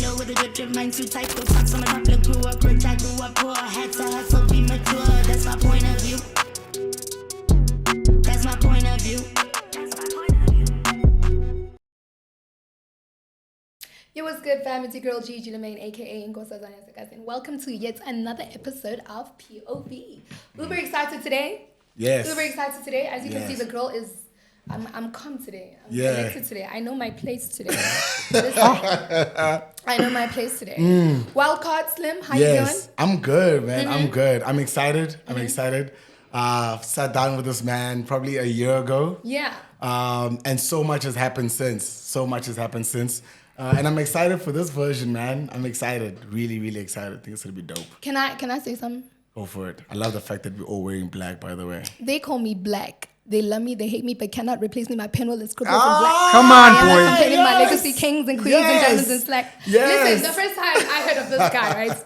middle with a drip, mind too tight. Go talk some of the grew up rich, I grew up poor. Had to hustle, be mature. That's my point of view. That's my point of view. Yo, what's good, fam? It's your girl Gigi Slim, aka and welcome to yet another episode of POV. Uber excited today. Yes. Uber excited today. As you can see, the girl is. I'm calm today. I'm connected today. I know my place today. Listen, I know my place today. Wildcard Slim, how you doing? I'm good, man. I'm good. I'm excited. Sat down with this man probably a year ago. Yeah. And so much has happened since. And I'm excited for this version, man. I'm excited. Really, really excited. I think it's gonna be dope. Can I say something? Go for it. I love the fact that we're all wearing black, by the way. They call me black. They love me, they hate me, but cannot replace me. My Penuel is crippled from black. Come on, I am boy. accompanying my legacy kings and queens and diamonds and slack. Yes. Listen, the first time I heard of this guy, right?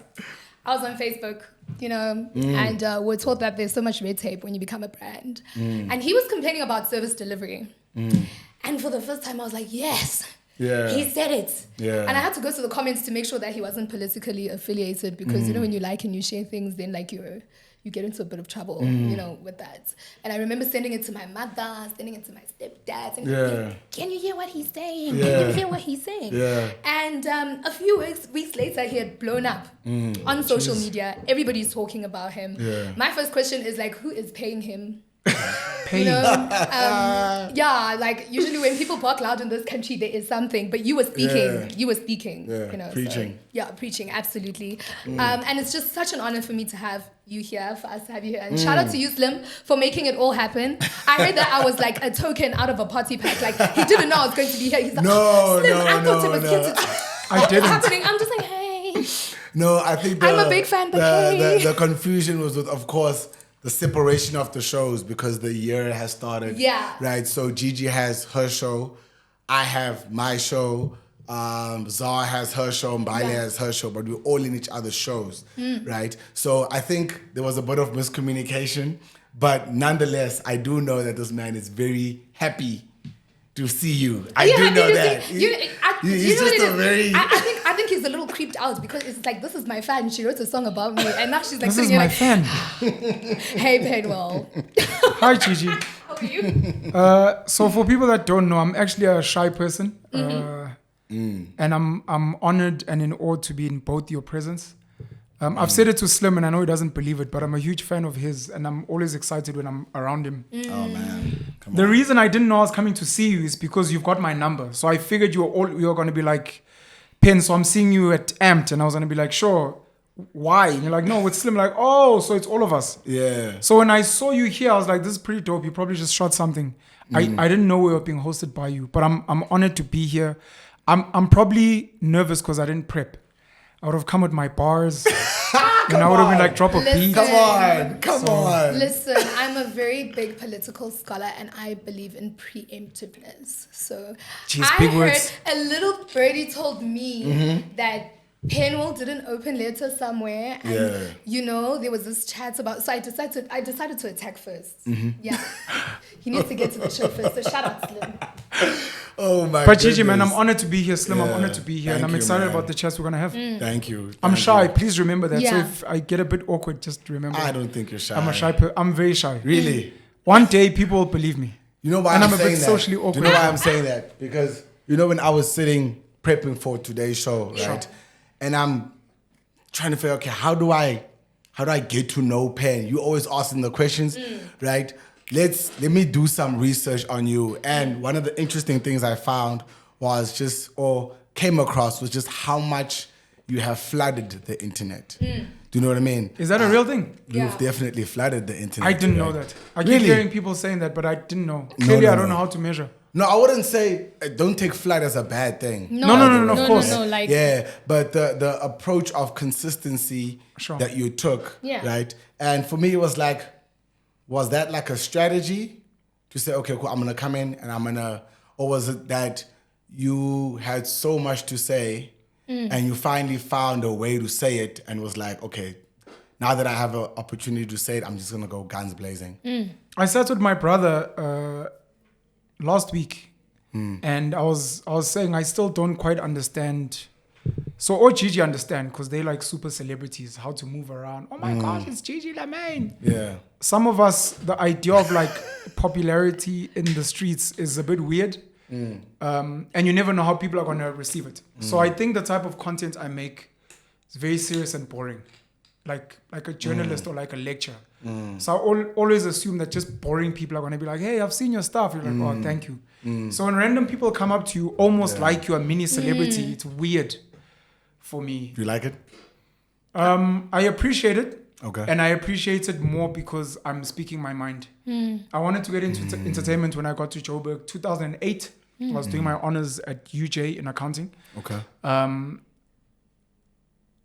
I was on Facebook, and we're told that there's so much red tape when you become a brand. And he was complaining about service delivery. And for the first time, I was like, yes. Yeah. He said it. Yeah. And I had to go to the comments to make sure that he wasn't politically affiliated because, when you like and you share things, then like you get into a bit of trouble, with that. And I remember sending it to my mother, sending it to my stepdad. And can you hear what he's saying? Yeah. Can you hear what he's saying? Yeah. And a few weeks later, he had blown up on social media. Everybody's talking about him. Yeah. My first question is like, who is paying him? Pain. Usually when people bark loud in this country, there is something. But you were speaking. Yeah. Preaching. Preaching, absolutely. And it's just such an honor for me to have you here, for us to have you here. And shout out to you, Slim, for making it all happen. I heard that I was like a token out of a party pack. Like, he didn't know I was going to be here. He's like, Slim, I thought it was here to I didn't. happening. I'm just like, hey. No, I think I'm a big fan, but the confusion was with, of course, the separation of the shows because the year has started. Yeah. Right. So Gigi has her show. I have my show. Zara has her show. Mbale has her show. But we're all in each other's shows. Right. So I think there was a bit of miscommunication. But nonetheless, I do know that this man is very happy to see you. I do know that. He's just a very... I think he's a little creeped out because it's like, this is my fan. She wrote a song about me. And now she's like... This is my fan. Hey, Penuel. Hi, Gigi. How are you? So for people that don't know, I'm actually a shy person. And I'm honored and in awe to be in both your presence. I've said it to Slim and I know he doesn't believe it, but I'm a huge fan of his and I'm always excited when I'm around him. Oh, man. Come The on. reason I didn't know I was coming to see you is because you've got my number. So I figured you were going to be like, Pen, so I'm seeing you at Amped. And I was going to be like, sure, why? And you're like, no, with Slim. Like, oh, so it's all of us. Yeah. So when I saw you here, I was like, this is pretty dope. You probably just shot something. I didn't know we were being hosted by you, but I'm honored to be here. I'm probably nervous because I didn't prep. I would have come with my bars. And I would have been like, drop a beat. Come on. Listen, I'm a very big political scholar and I believe in preemptiveness. So Jeez, I big heard words. a little birdie told me that Penuel did an open letter somewhere and there was this chat about, so I decided to attack first. Yeah. He needs to get to the show first. So shout out Slim. Oh my But Gigi, goodness. man, I'm honored to be here. Slim, I'm Yeah. honored to be here. Thank And I'm you, excited man. about the chats we're going to have. Thank you. I'm Thank shy. you. Please remember that. So Yeah. if I get a bit awkward, just remember. I don't think you're shy. I'm a shy I'm very shy. Really? One day, people will believe me. You know why And I'm I'm a bit saying that? socially Do awkward. you know why I'm saying that? Because, when I was sitting prepping for today's show, right? And I'm trying to figure, okay, how do I get to know Pen? You always asking the questions, right? Let me do some research on you. And one of the interesting things I found came across was just how much you have flooded the internet. Do you know what I mean? Is that a real thing? You've definitely flooded the internet. I didn't know right? that. I keep Really? hearing people saying that, but I didn't know. Clearly, I don't know how to measure. No, I wouldn't say don't take flood as a bad thing. No, of course. No, like... Yeah, but the approach of consistency that you took, right? And for me, it was like, was that like a strategy to say, okay, cool, I'm going to come in and or was it that you had so much to say and you finally found a way to say it and was like, okay, now that I have an opportunity to say it, I'm just going to go guns blazing. I sat with my brother last week and I was saying I still don't quite understand So all Gigi understand because they like super celebrities, how to move around. Oh my gosh, it's Gigi Slim. Yeah. Some of us, the idea of like popularity in the streets is a bit weird. And you never know how people are going to receive it. So I think the type of content I make is very serious and boring. Like a journalist or like a lecture. So I always assume that just boring people are going to be like, hey, I've seen your stuff. You're like, oh, thank you. So when random people come up to you almost like you're a mini celebrity, it's weird for me. Do you like it? I appreciate it. Okay. And I appreciate it more because I'm speaking my mind. I wanted to get into entertainment when I got to Joburg. 2008, I was doing my honors at UJ in accounting. Okay.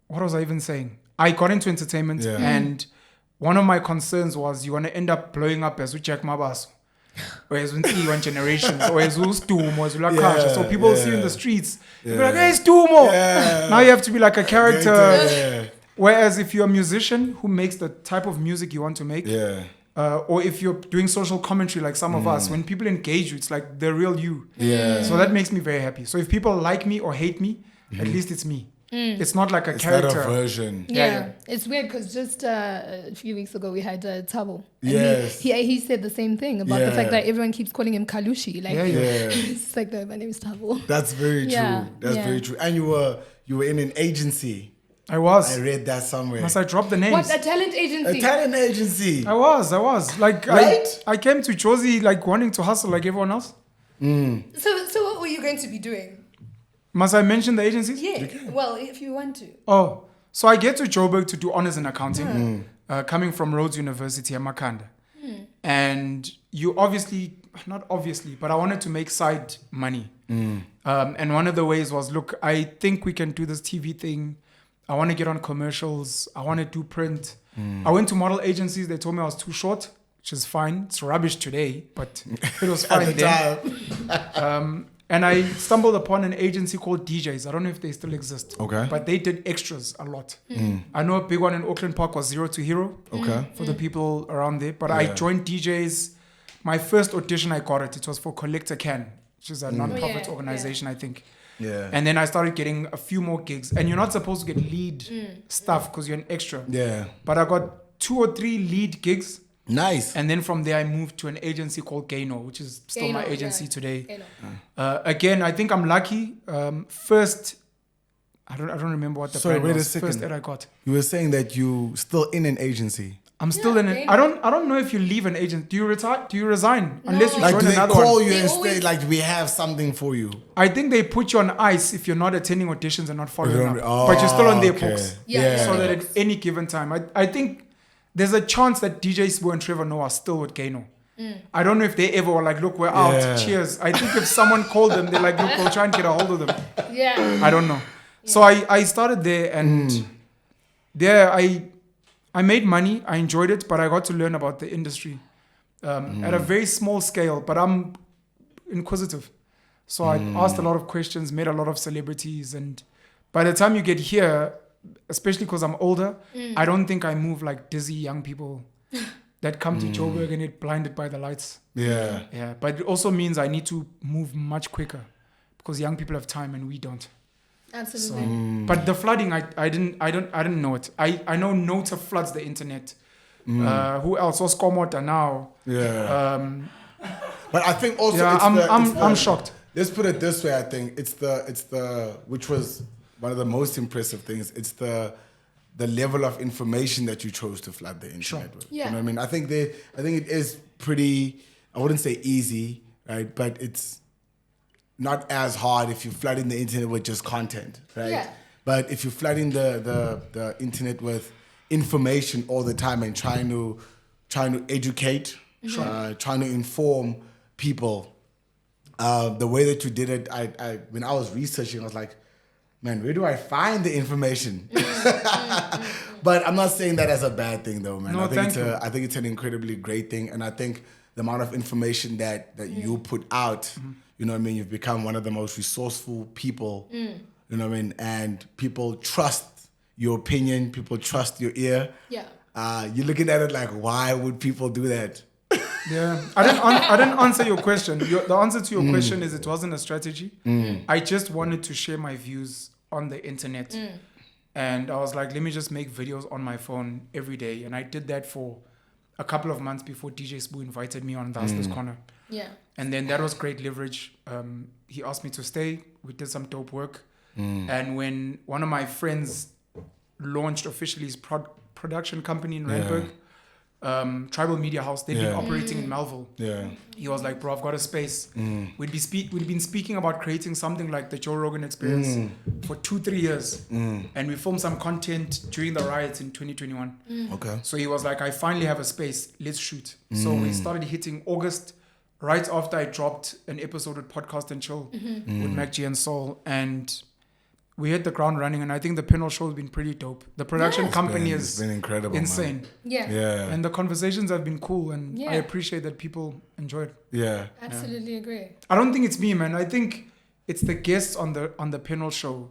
What was I even saying? I got into entertainment and one of my concerns was you want to end up blowing up as Jack Mabaso. Or as one generation, or as Stumo, or as Ulakaja. So people see you in the streets, you're like, hey, Stumo! Now you have to be like a character. Whereas if you're a musician who makes the type of music you want to make, or if you're doing social commentary like some of us, when people engage you, it's like the real you. So that makes me very happy. So if people like me or hate me, at least it's me. It's not like a character. It's not a version. Yeah. It's weird because just a few weeks ago we had Tabo. And Yes. he said the same thing about the fact that everyone keeps calling him Kalushi. Like, it's like, no, my name is Tabo. That's very true. Yeah. That's very true. And you were in an agency. I was. I read that somewhere. Must I drop the names? What, a talent agency? A talent agency. I was. Like, Right? I came to Josie like wanting to hustle like everyone else. So what were you going to be doing? Must I mention the agencies? Yeah. Well, if you want to. Oh, so I get to Joburg to do honors in accounting, coming from Rhodes University at Makanda. And you not obviously, but I wanted to make side money. And one of the ways was, look, I think we can do this TV thing. I want to get on commercials. I want to do print. I went to model agencies. They told me I was too short, which is fine. It's rubbish today, but it was fine then. And I stumbled upon an agency called DJs. I don't know if they still exist. Okay. But they did extras a lot. I know a big one in Auckland Park was Zero to Hero. Okay. For the people around there. But I joined DJs. My first audition, I got it. It was for Collector Can, which is a non-profit organization, I think. Yeah. And then I started getting a few more gigs. And you're not supposed to get lead stuff because you're an extra. Yeah. But I got 2 or 3 lead gigs. Nice. And then from there, I moved to an agency called Gano, which is still my agency today. Gano. Again, I think I'm lucky. First, I don't remember what the brand wait a was. second. First that I got. You were saying that you still in an agency. I'm still in it. I don't know if you leave an agent. Do you retire? Do you resign? No. Unless you Like, join do they another call one. you They and always- say, like, we have something for you? I think they put you on ice if you're not attending auditions and not following up. Oh, But you're still on their okay. books. Yeah. So that at any given time, I think there's a chance that DJ Sbu and Trevor Noah are still with Gano. I don't know if they ever were like, look, we're out. Yeah. Cheers. I think if someone called them, they're like, look, we'll try and get a hold of them. Yeah. I don't know. So I started there and there I made money. I enjoyed it, but I got to learn about the industry at a very small scale. But I'm inquisitive. So I asked a lot of questions, met a lot of celebrities. And by the time you get here, especially because I'm older, I don't think I move like dizzy young people that come to Joburg and get blinded by the lights. Yeah. Yeah, but it also means I need to move much quicker because young people have time and we don't. Absolutely. But the flooding, I didn't know it. I know Nota floods the internet. Who else? Oskomota now. Yeah. But I think also I'm shocked. Let's put it this way. I think it's the which was one of the most impressive things. It's the level of information that you chose to flood the internet with. Yeah. You know what I mean? I think it is pretty. I wouldn't say easy, right? But it's not as hard if you're flooding the internet with just content, right? Yeah. But if you're flooding the internet with information all the time and trying to educate, trying to inform people, the way that you did it, I when I was researching, I was like, man, where do I find the information? But I'm not saying that as a bad thing, though, man. No, I think it's an incredibly great thing, and I think the amount of information that you put out, you know what I mean? You've become one of the most resourceful people, you know what I mean? And people trust your opinion, people trust your ear. Yeah. You're looking at it like, why would people do that? Yeah, I didn't answer your question. The answer to your question is it wasn't a strategy. I just wanted to share my views on the internet. And I was like, let me just make videos on my phone every day. And I did that for a couple of months before DJ Spoo invited me on the Hustler's Corner. Yeah. And then that was great leverage. He asked me to stay. We did some dope work. And when one of my friends launched officially his production company in Randburg, Tribal Media House, they've been operating in Melville. Yeah. He was like, bro, I've got a space. We'd been speaking about creating something like the Joe Rogan Experience for 2-3 years. And we filmed some content during the riots in 2021. Okay. So he was like, I finally have a space. Let's shoot. So we started hitting August, right after I dropped an episode with Podcast and Chill with Mac G and Soul. And we hit the ground running, and I think the Penuel show has been pretty dope. The production company It's been incredible, insane. man. Yeah. Yeah. And the conversations have been cool, and Yeah. I appreciate that people enjoyed. Yeah. Absolutely agree. I don't think it's me, man. I think it's the guests on the Penuel show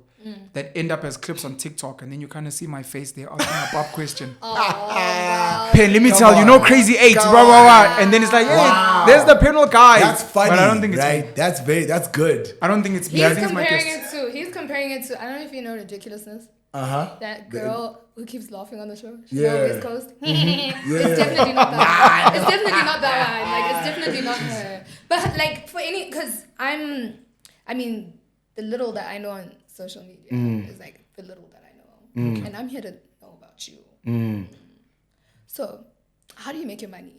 that end up as clips on TikTok, and then you kind of see my face there asking a pop question. Wow. Pen, let me Come tell you, on. no crazy 8, Come blah, blah, blah. on. And then it's like, hey, Wow. there's the Penuel guy. That's funny. But I don't think it's right. me. That's good. I don't think it's me. I think it's my guests. He's comparing it to, I don't know if you know Ridiculousness. That girl who keeps laughing on the show. She's Yeah. on West Coast. It's definitely not that one. It's definitely not that one. Like, it's definitely not her. But, like, for any, because the little that I know on social media is, like, the little that I know. And I'm here to know about you. So, how do you make your money?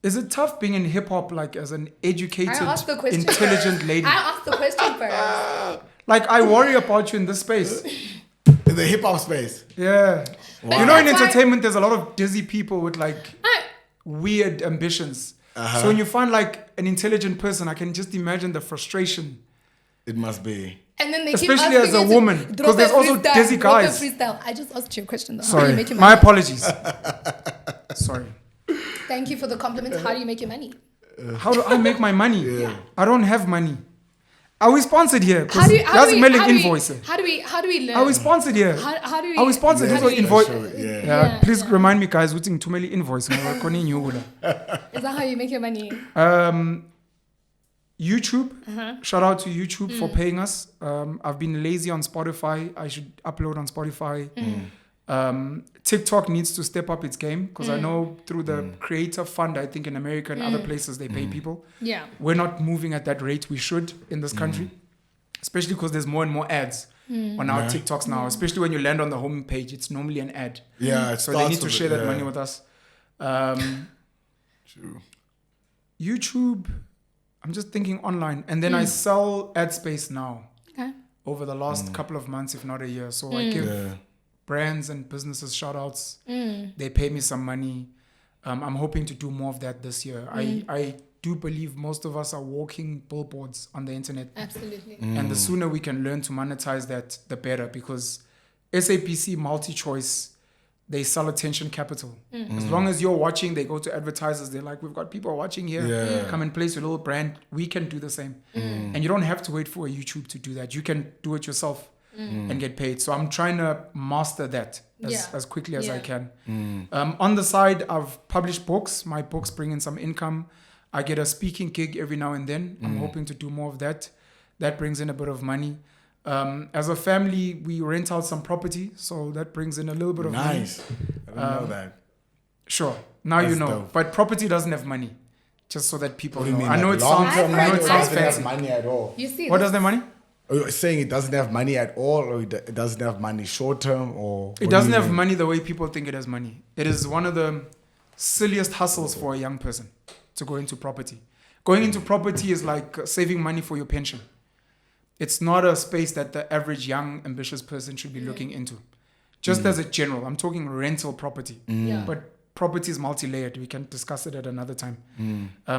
Is it tough being in hip hop, like, as an educated, I asked the question intelligent first. lady? I asked the question first. Like, I worry about you in this space. In the hip hop space. Yeah. But You know, in that's why- entertainment, there's a lot of dizzy people with, like, weird ambitions. So when you find, like, an intelligent person, I can just imagine the frustration. It must be. And then they Especially keep as asking a you to woman, drop 'cause there's a also freestyle, dizzy drop a guys. freestyle. I just asked you a question though. How do Sorry. you make your My money? apologies. Sorry. Thank you for the compliment. How do you make your money? How do I make my money? I don't have money. Are we sponsored here? How do we, That's mailing invoice. how do we learn? Are we sponsored here? How do we? Are we sponsored? how This do was we- invoice. Yeah. Yeah, please remind me, guys, what's to mail invoice. Is that how you make your money? YouTube. Shout out to YouTube for paying us. I've been lazy on Spotify. I should upload on Spotify. TikTok needs to step up its game because I know through the Creator Fund, I think in America and other places, they pay people. Yeah. We're not moving at that rate we should in this country, especially because there's more and more ads on our TikToks now, especially when you land on the home page, it's normally an ad. Yeah. So they need to share that money with us. True. YouTube, I'm just thinking online. And then I sell ad space now Okay. over the last couple of months, if not a year. So I give brands and businesses shout outs. They pay me some money. I'm hoping to do more of that this year. I do believe most of us are walking billboards on the internet. Absolutely. And the sooner we can learn to monetize that, the better. Because SAPC multi-choice, they sell attention capital. As long as you're watching, they go to advertisers. They're like, we've got people watching here. Yeah. Come and place your little brand. We can do the same. And you don't have to wait for a YouTube to do that. You can do it yourself and get paid. So I'm trying to master that as quickly as I can. On the side, I've published books. My books bring in some income. I get a speaking gig every now and then. I'm hoping to do more of that. That brings in a bit of money. As a family, we rent out some property, so that brings in a little bit of money. Nice. I didn't know that. Sure, now That's you know. dope. But property doesn't have money, just so that people What do you know. mean? I know like it sounds, long-term I money know it or sounds doesn't have fancy. money at all? You see What this? does the money? Are you saying it doesn't have money at all, or it doesn't have money short term, or It doesn't have money the way people think it has money. It is one of the silliest hustles for a young person to go into property. Going into property is like saving money for your pension. It's not a space that the average young, ambitious person should be looking into. Just as a general, I'm talking rental property. Yeah. But property is multi-layered. We can discuss it at another time.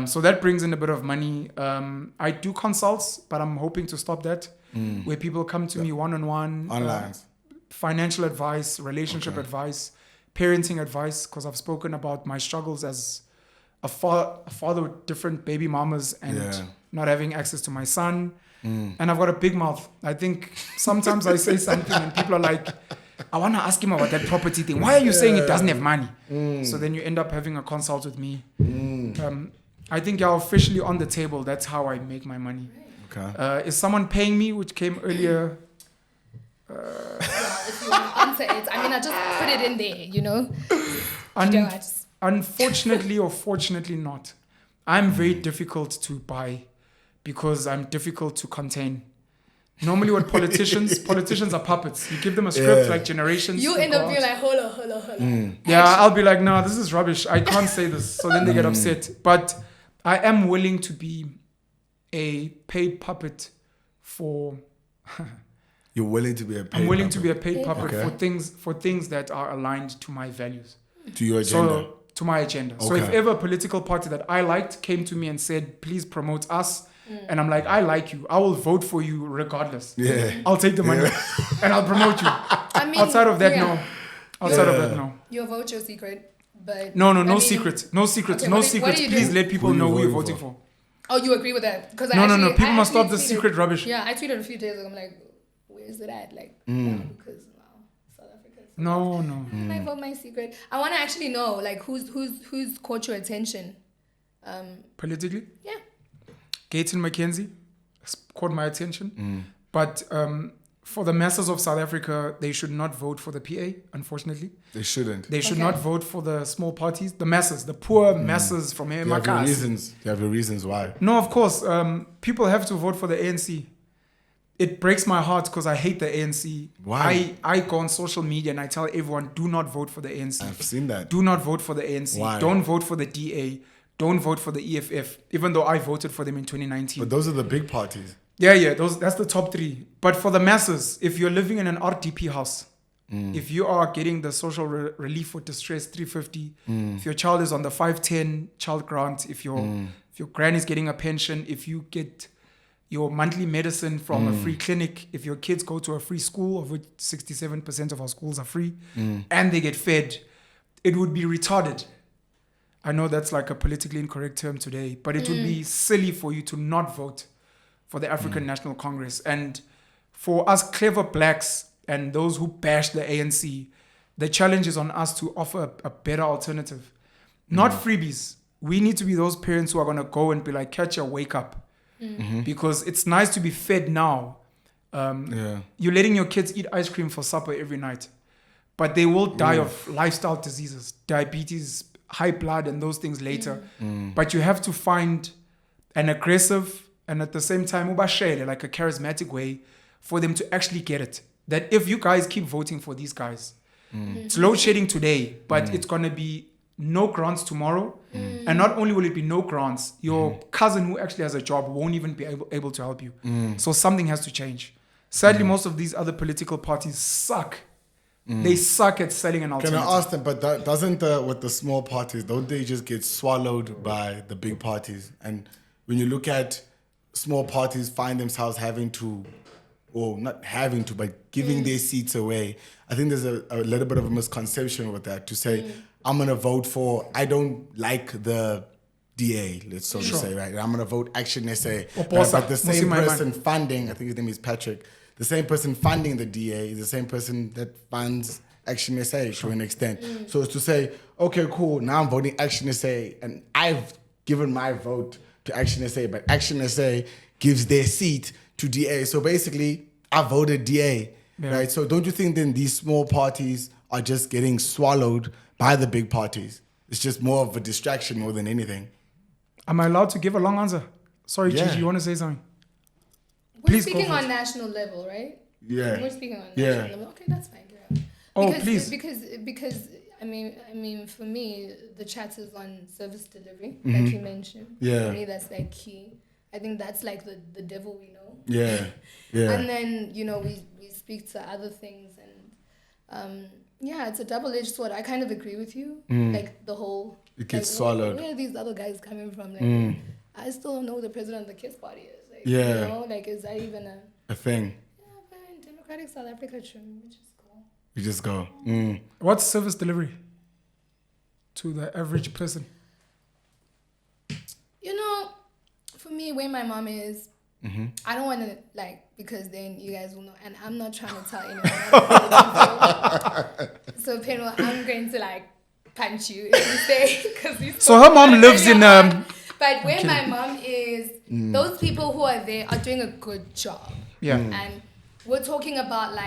So that brings in a bit of money. Mm. I do consults, but I'm hoping to stop that, where people come to me one-on-one. Online. Financial advice, relationship advice, parenting advice, because I've spoken about my struggles as a father with different baby mamas and not having access to my son. And I've got a big mouth. I think sometimes I say something and people are like, I want to ask him about that property thing. Why are you saying it doesn't have money? So then you end up having a consult with me. I think you're officially on the table. That's how I make my money. Okay. Is someone paying me, which came earlier? Well, if you want to answer it, I mean, I just put it in there, you know? Unfortunately or fortunately not. I'm very difficult to buy because I'm difficult to contain. Normally what politicians are puppets. You give them a script like generations. You end up being like, hold on. Yeah, I'll be like, no, this is rubbish. I can't say this. So then they get upset. But I am willing to be a paid puppet for... You're willing to be a paid I'm willing puppet. to be a paid puppet Okay. for things that are aligned to my values. To your agenda. So, to my agenda. So Okay. if ever a political party that I liked came to me and said, please promote us, and I'm like, I like you, I will vote for you regardless. Yeah. I'll take the money and I'll promote you. I mean, Outside of that, yeah. no. Outside of that, no. Your vote, your secret. But No I mean, secret. No secrets. Okay, No what are secrets. you Please doing? let people Who you know who you're voting voting for. Oh, you agree with that? Because No. People must stop the secret rubbish. Yeah, I tweeted a few days ago. I'm like, where's it at? Like, no, because South Africa. No. I vote my secret. I want to actually know, like, who's caught your attention? Politically, Yeah. Gates and Mackenzie caught my attention. But for the masses of South Africa, they should not vote for the PA, unfortunately. They shouldn't. They should Okay. not vote for the small parties, the masses, the poor masses from here. You have your reasons. You have your reasons why. No, of course, people have to vote for the ANC. It breaks my heart because I hate the ANC. Why? I go on social media and I tell everyone, do not vote for the ANC. I've seen that. Do not vote for the ANC. Why? Don't vote for the DA. Don't vote for the EFF, even though I voted for them in 2019. But those are the big parties. Yeah, that's the top three. But for the masses, if you're living in an RDP house, if you are getting the social relief for distress 350, if your child is on the 510 child grant, if your granny is getting a pension, if you get your monthly medicine from a free clinic, if your kids go to a free school, of which 67% of our schools are free, and they get fed, it would be retarded. I know that's like a politically incorrect term today, but it would be silly for you to not vote for the African National Congress. And for us clever blacks and those who bash the ANC, the challenge is on us to offer a better alternative. Not freebies. We need to be those parents who are going to go and be like, catch a wake up. Because it's nice to be fed now. You're letting your kids eat ice cream for supper every night. But they will die of lifestyle diseases, diabetes, high blood, and those things later. But you have to find an aggressive and at the same time, like a charismatic way for them to actually get it. That if you guys keep voting for these guys, it's load shedding today, but it's going to be no grants tomorrow. And not only will it be no grants, your cousin who actually has a job won't even be able to help you. So something has to change. Sadly, most of these other political parties suck. They suck at selling an alternative. Can I ask them, but doesn't with the small parties, don't they just get swallowed by the big parties? And when you look at small parties find themselves having to, or not having to, but giving their seats away, I think there's a little bit of a misconception with that to say, I'm going to vote for, I don't like the DA, let's so to say, right? I'm going to vote Action SA. Right? But the same person funding, I think his name is Patrick, the same person funding the DA is the same person that funds Action SA to an extent. So it's to say, okay, cool, now I'm voting Action SA and I've given my vote to Action SA, but Action SA gives their seat to DA. So basically, I voted DA, right? So don't you think then these small parties are just getting swallowed by the big parties? It's just more of a distraction more than anything. Am I allowed to give a long answer? Sorry, Gigi, you want to say something? We're speaking on national level, right? Yeah. We're speaking on national level. Okay, that's fine. Because I mean, for me, the chat is on service delivery, like you mentioned. Yeah. For me, that's like key. I think that's like the devil we know. Yeah. Yeah. And then, we speak to other things and it's a double-edged sword. I kind of agree with you. Like the whole it gets swallowed. Where are these other guys coming from? Like I still don't know who the president of the KISS party is. Like, is that even a thing? Yeah, but in democratic South Africa, We just go. What's service delivery to the average person? For me, where my mom is, I don't want to, because then you guys will know, and I'm not trying to tell anyone. So, Penuel, I'm going to, punch you if you say, because so her mom lives in... But where my mom is, those people who are there are doing a good job. Yeah. And we're talking about,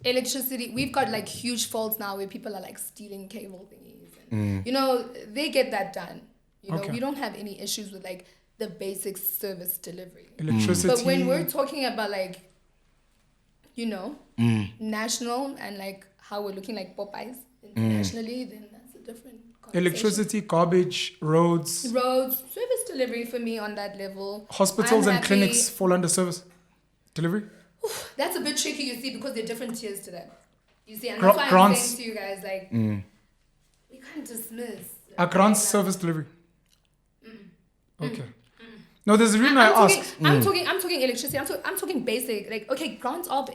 electricity, we've got like huge faults now where people are like stealing cable thingies. And, you know, they get that done. You know, Okay. we don't have any issues with like the basic service delivery. Electricity. But when we're talking about like, you know, national and like how we're looking like Popeyes internationally, then that's a different conversation. Electricity, garbage, roads, Roads, service delivery for me on that level. hospitals I'm and happy. clinics fall under service delivery. That's a bit tricky, you see, because there are different tiers to that. You see, and Gra- that's why I'm grants. saying to you guys, like, we can't dismiss. Are grants service delivery? Okay. No, there's a reason I I'm asked. talking electricity. I'm talking basic. Like, okay, grants are,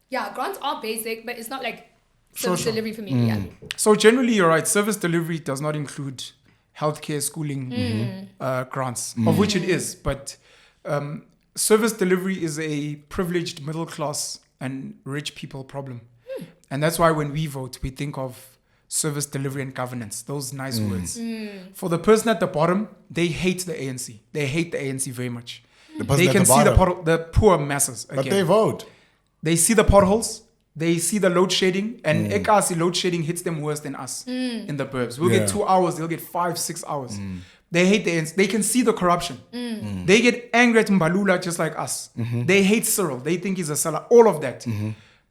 grants are basic, but it's not like service Sure. delivery for me. Yeah. So generally, you're right. Service delivery does not include healthcare, schooling, grants, of which it is. But service delivery is a privileged middle class and rich people problem. And that's why when we vote, we think of service delivery and governance, those nice words. For the person at the bottom, they hate the ANC. They hate the ANC very much. The person They at can the see bottom. the poor masses again. But they vote. They see the potholes, they see the load shedding, and Ekasi load shedding hits them worse than us in the burbs. We'll Yeah. get 2 hours, they'll get 5-6 hours. They hate the ends. They can see the corruption. They get angry at Mbalula just like us. They hate Cyril. They think he's a seller. All of that.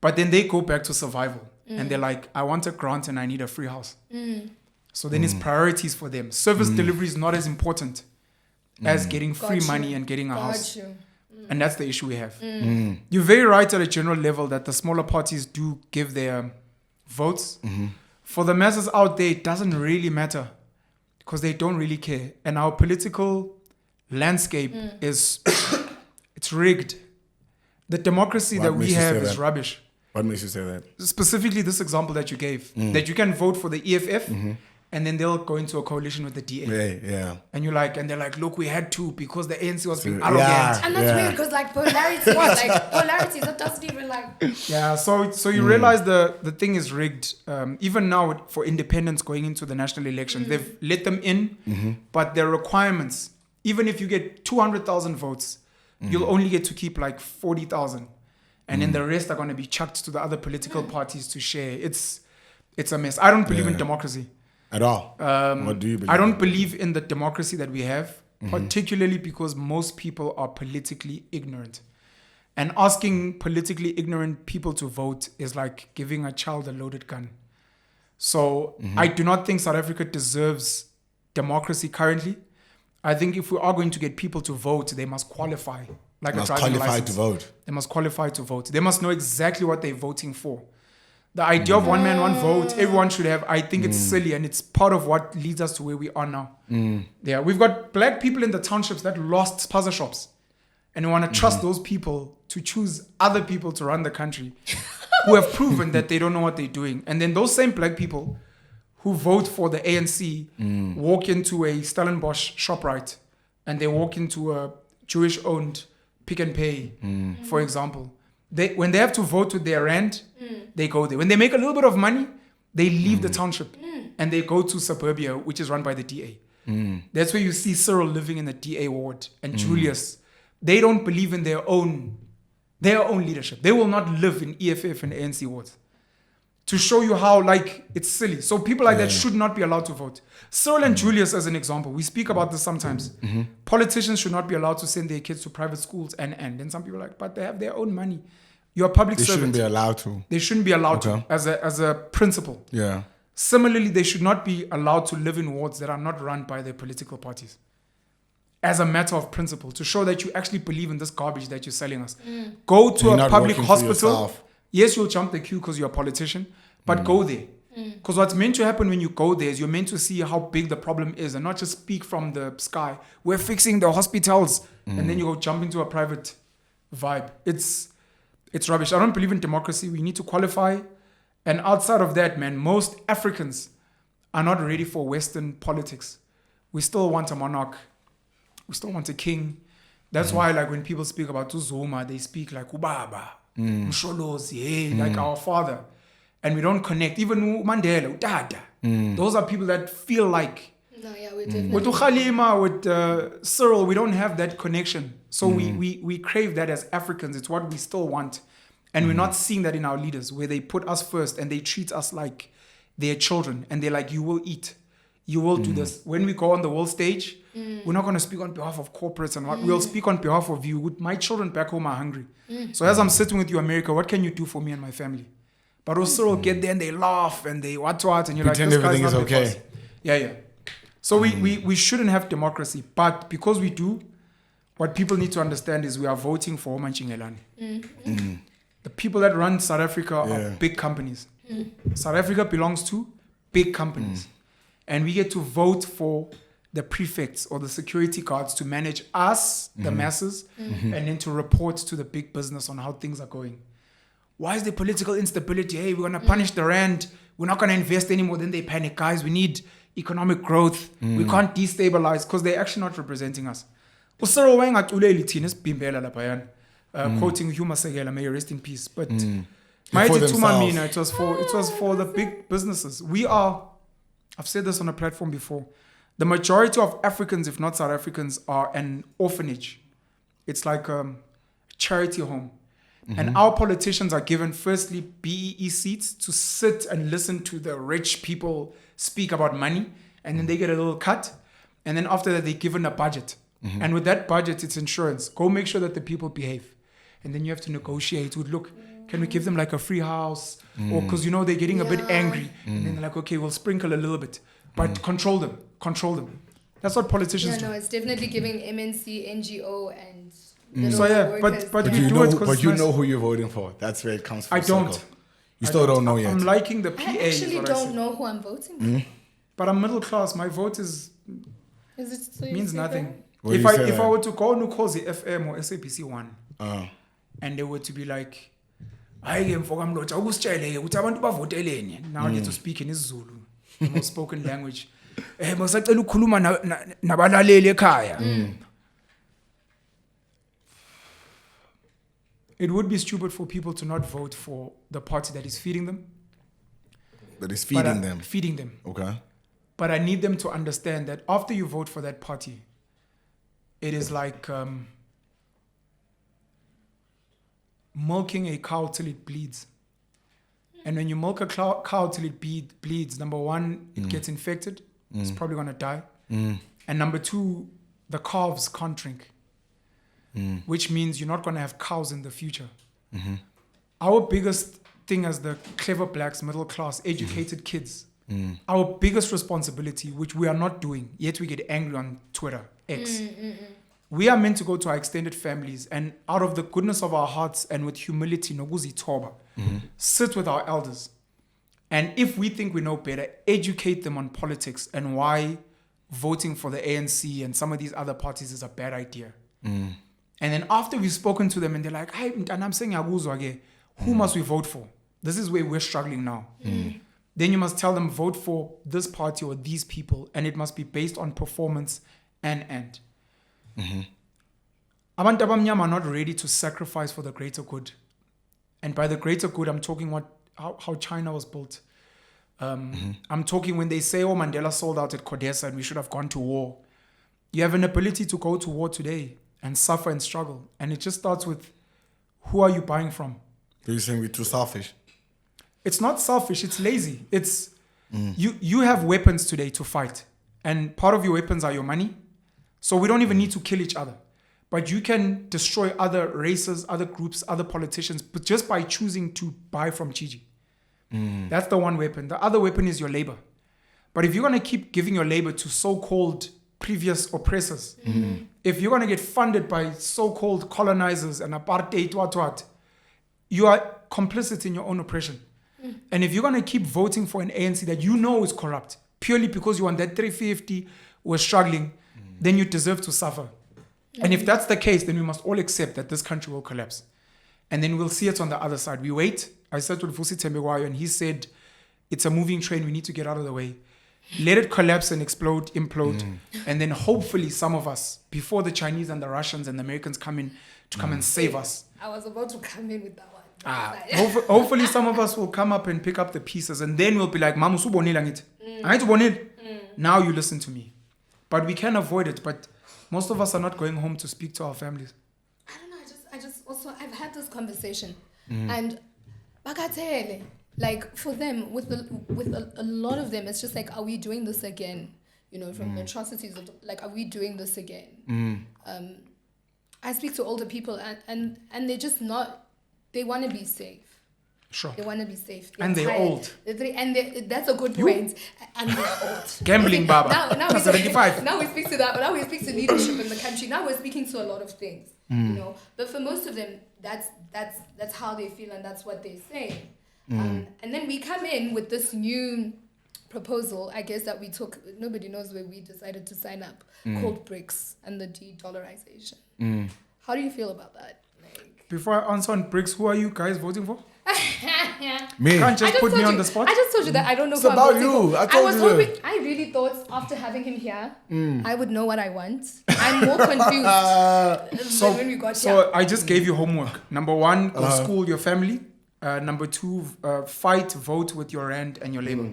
But then they go back to survival. And they're like, I want a grant and I need a free house. So then it's priorities for them. Service delivery is not as important as getting free Got you. money and getting a house. Got you. And that's the issue we have. You're very right at a general level that the smaller parties do give their votes. For the masses out there, it doesn't really matter because they don't really care. And our political landscape is it's rigged. The democracy What that we makes you have say is that? rubbish. What makes you say that? Specifically, this example that you gave, that you can vote for the EFF and then they'll go into a coalition with the DA. Yeah. And they're like, look, we had to because the ANC was being Yeah. arrogant. And that's Yeah. weird because like polarities, that doesn't even like. Yeah, so you realize the thing is rigged. Even now for independents going into the national elections, they've let them in, but their requirements, even if you get 200,000 votes, you'll only get to keep like 40,000. And then the rest are going to be chucked to the other political parties to share. It's a mess. I don't believe in democracy. At all. What do you believe? I don't believe in the democracy that we have, particularly because most people are politically ignorant. And asking politically ignorant people to vote is like giving a child a loaded gun. So I do not think South Africa deserves democracy currently. I think if we are going to get people to vote, they must qualify. Like Must a driving qualify license. to vote. They must qualify to vote. They must know exactly what they're voting for. The idea of one man, one vote, everyone should have, I think it's silly and it's part of what leads us to where we are now. Yeah, we've got black people in the townships that lost spaza shops. And we want to trust those people to choose other people to run the country who have proven that they don't know what they're doing. And then those same black people who vote for the ANC walk into a Stellenbosch ShopRite and they walk into a Jewish-owned Pick and Pay, for example. When they have to vote with their rand, they go there. When they make a little bit of money, they leave the township and they go to suburbia, which is run by the DA. That's where you see Cyril living in the DA ward and Julius. They don't believe in their own leadership. They will not live in EFF and ANC wards. To show you how, like, it's silly. So people like that should not be allowed to vote. Cyril and Julius, as an example, we speak about this sometimes. Politicians should not be allowed to send their kids to private schools and then some people are like, but they have their own money. You're a public They servant. shouldn't be allowed to. They shouldn't be allowed Okay. to, as a principle. Yeah. Similarly, they should not be allowed to live in wards that are not run by their political parties. As a matter of principle, to show that you actually believe in this garbage that you're selling us. Go to You're a not public working for hospital. yourself. Yes, you'll jump the queue because you're a politician, but go there. Because what's meant to happen when you go there is you're meant to see how big the problem is and not just speak from the sky. We're fixing the hospitals. And then you go jump into a private vibe. It's rubbish. I don't believe in democracy. We need to qualify. And outside of that, man, most Africans are not ready for Western politics. We still want a monarch. We still want a king. That's why, like, when people speak about Zuma, they speak like Ubaba, Msholozi, like our father. And we don't connect. Even Mandela, Dada. Those are people that feel like, No, yeah, we're definitely. with Khalima, with Cyril, we don't have that connection. So we crave that as Africans. It's what we still want. And we're not seeing that in our leaders, where they put us first and they treat us like their children. And they're like, you will eat. You will do this. When we go on the world stage, we're not going to speak on behalf of corporates and what. We'll speak on behalf of you. My children back home are hungry. So as I'm sitting with you, America, what can you do for me and my family? But also get there and they laugh and they what, and you're Pretend like, this everything guy's is not the okay. boss. Yeah. So we shouldn't have democracy. But because we do, what people need to understand is we are voting for Omanchingelani. The people that run South Africa are big companies. South Africa belongs to big companies. And we get to vote for the prefects or the security guards to manage us, the masses, and then to report to the big business on how things are going. Why is there political instability? Hey, we're going to punish the rand. We're not going to invest anymore. Then they panic. Guys, we need economic growth. We can't destabilize because they're actually not representing us. Quoting Huma Segela, may you rest in peace. But it was for the big businesses. I've said this on a platform before. The majority of Africans, if not South Africans, are an orphanage. It's like a charity home. And our politicians are given, firstly, BEE seats to sit and listen to the rich people speak about money. And then they get a little cut. And then after that, they're given a budget. And with that budget, it's insurance. Go make sure that the people behave. And then you have to negotiate with, look, can we give them like a free house? Or because, they're getting a bit angry. And then they're like, okay, we'll sprinkle a little bit. But control them. That's what politicians do. No, it's definitely giving MNC, NGO, and So yeah, but we do it because but you know who you're voting for. That's where it comes from. I don't. You still don't know yet. I'm liking the PA. I actually don't know who I'm voting for. But I'm middle class. My vote means nothing. Well, If I were to go on Nukosi FM or SABC 1, and they were to be like, now I get to speak in Zulu, the most spoken language. It would be stupid for people to not vote for the party that is feeding them. That is feeding them. Feeding them. Okay. But I need them to understand that after you vote for that party, it is like milking a cow till it bleeds. And when you milk a cow till it bleeds, number one, it gets infected. It's probably going to die. And number two, the calves can't drink. Which means you're not going to have cows in the future. Our biggest thing as the clever blacks, middle class, educated kids, our biggest responsibility, which we are not doing, yet we get angry on Twitter, X. We are meant to go to our extended families and out of the goodness of our hearts and with humility, sit with our elders. And if we think we know better, educate them on politics and why voting for the ANC and some of these other parties is a bad idea. And then after we've spoken to them and they're like, hey, and I'm saying, who must we vote for? This is where we're struggling now. Then you must tell them, vote for this party or these people, and it must be based on performance and. Abantu abamnyama are not ready to sacrifice for the greater good. And by the greater good, I'm talking how China was built. I'm talking when they say, oh, Mandela sold out at Codesa and we should have gone to war. You have an ability to go to war today and suffer and struggle. And it just starts with, who are you buying from? So you're saying we're too selfish? It's not selfish, it's lazy. It's you have weapons today to fight. And part of your weapons are your money. So we don't even need to kill each other. But you can destroy other races, other groups, other politicians, but just by choosing to buy from Gigi. That's the one weapon. The other weapon is your labor. But if you're going to keep giving your labor to so-called previous oppressors, if you're going to get funded by so-called colonizers and apartheid, you are complicit in your own oppression. And if you're going to keep voting for an ANC that you know is corrupt, purely because you want that 350 was struggling, then you deserve to suffer. And if that's the case, then we must all accept that this country will collapse. And then we'll see it on the other side. We wait. I sat with Vusi Tembekwayo and he said, it's a moving train. We need to get out of the way. Let it collapse and implode. And then hopefully some of us, before the Chinese and the Russians and the Americans come in to come and save us. I was about to come in with that one. Hopefully some of us will come up and pick up the pieces and then we'll be like, Mamu su bonile angit. Now you listen to me. But we can avoid it. But most of us are not going home to speak to our families. I don't know. I just also, I've had this conversation And bagatele, like for them, with a lot of them, it's just like, are we doing this again? You know, from the atrocities of, like, are we doing this again? I speak to older people and they're just not, they want to be safe. Sure. They want to be safe. And they're old. That's a good point. And they're old. Gambling baba. Now we 75. Now we speak to that. Now we speak to leadership in the country. Now we're speaking to a lot of things. You know, but for most of them, that's how they feel and that's what they say. And then we come in with this new proposal, I guess, that we took. Nobody knows where we decided to sign up, called BRICS and the de-dollarization. How do you feel about that? Like, Before I answer on BRICS, who are you guys voting for? Me. Can't just put me on the spot. I just told you that I don't know It's who I'm about voting you. for. I told was you hoping, that. I really thought after having him here, I would know what I want. I'm more confused than when we got here. So I just gave you homework. Number 1, go school your family. Number 2, fight, vote with your rand and your labor.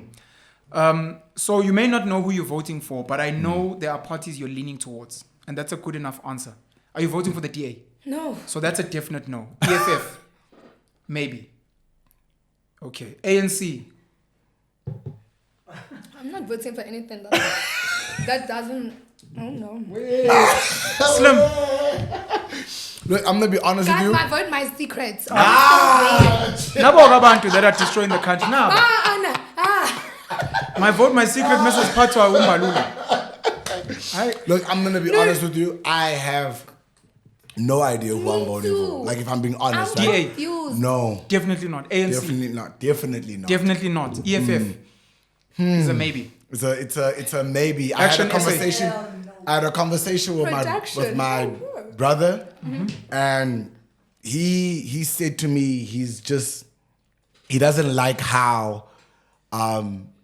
So you may not know who you're voting for, but I know there are parties you're leaning towards. And that's a good enough answer. Are you voting for the DA? No. So that's a definite no. EFF? Maybe. Okay. ANC? I'm not voting for anything that doesn't, I don't know. Slim? Look, I'm gonna be honest with Guys, you. my vote, my secrets. Nabo abantu that are destroying the country. Nah, my vote, my secret message patwa umbalula. Look, I'm gonna be honest with you. I have no idea who I'm voting too. for. Like, if I'm being honest, I'm right? confused. No, Definitely not. ANC? definitely not. Definitely not. Definitely not. EFF? It's a maybe. It's a maybe. Action I had a conversation with Production. my brother, and he said to me he doesn't like how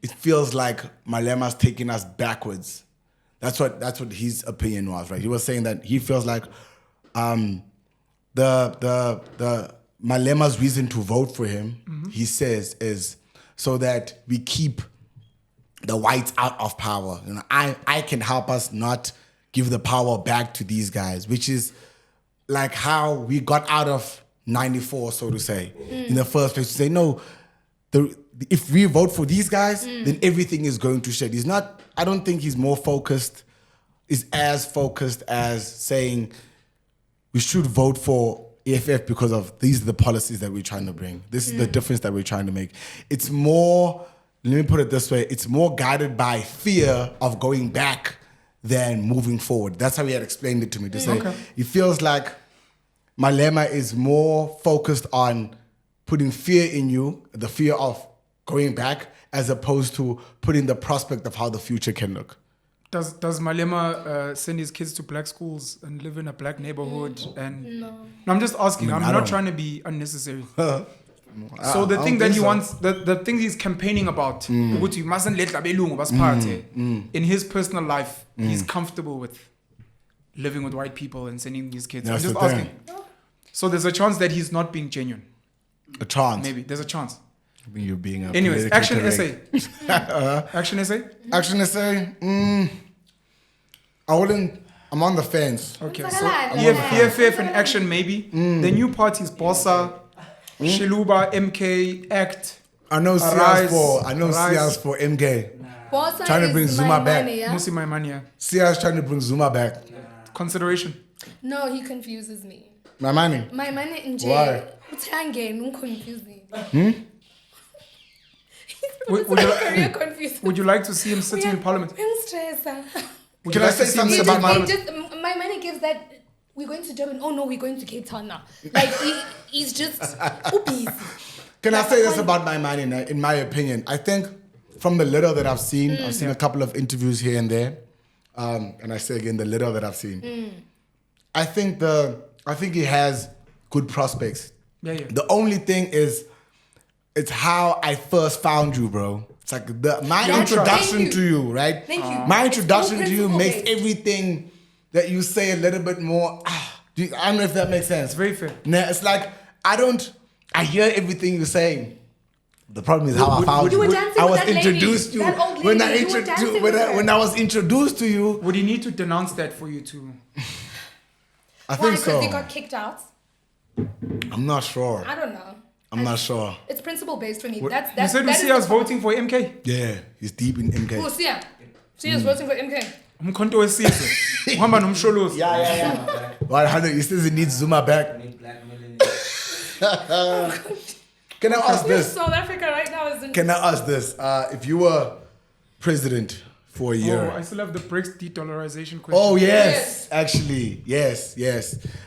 it feels like Malema's taking us backwards. That's what his opinion was, right? He was saying that he feels like the Malema's reason to vote for him, he says, is so that we keep the whites out of power. You know, I can help us not give the power back to these guys, which is like how we got out of 94, so to say, in the first place. To say, no, if we vote for these guys, then everything is going to shit. I don't think he's as focused as saying we should vote for EFF because of these are the policies that we're trying to bring. This is the difference that we're trying to make. It's more, let me put it this way, it's more guided by fear of going back than moving forward. That's how he had explained it to me. To say, it feels like Malema is more focused on putting fear in you, the fear of going back, as opposed to putting the prospect of how the future can look. Does Malema send his kids to black schools and live in a black neighborhood? And no, I'm just asking. I'm not trying to be unnecessary. So the thing that he wants, the thing he's campaigning about, which you mustn't let abelungu basiphathe. In his personal life, he's comfortable with living with white people and sending his kids. That's I'm just the asking. So there's a chance that he's not being genuine. A chance. Maybe there's a chance. I think you're being Anyways, action essay. Action essay. Action essay. I'm on the fence. Okay, so EFF and action maybe. The new parties, Bossa, Shiluba, MK, ACT. I know Arise, Sia's for MK. Bossa Trying to bring is Zuma my back. money, yeah? Musi my money. Sia's trying to bring Zuma back. Consideration. No, he confuses me. My money. My money in Why? jail. Utange, confuse me. Would you like to see him sitting in parliament? Would Can you I like say to see him something sitting in about parliament? My money gives that we're going to Durban. Oh no, we're going to Cape Town now. Like he's just oopies. Can I say this about my money? In my opinion, I think from the little that I've seen a couple of interviews here and there, and I say again the little that I've seen. I think he has good prospects. Yeah. The only thing is, it's how I first found you, bro. It's like my introduction to you, right? Thank you. My introduction to you makes principle-based. everything that you say a little bit more. I don't know if that makes sense. It's very fair. Nah, it's like I hear everything you're saying. The problem is how I found You you. were dancing I with was that lady, introduced to you that old when lady. You were dancing with her. when I was introduced to you. Would he need to denounce that for you to? I Why? think Because so. they got kicked out. I'm not sure. I don't know. I'm not sure. It's principle based for me. What- That's you said that is Usia's the- voting for MK? Yeah, he's deep in MK. Oh, Sia. Sia's voting for MK. Umkhonto wesizwe. Uhamba nomsholozi. Yeah. 100. He says he needs Zuma back. I need black millionaires. Can I ask this? South Africa right now is in. Can I ask this? If you were president for a year. Oh, I still have the BRICS de-dollarization question. Oh, yes. Actually, yes.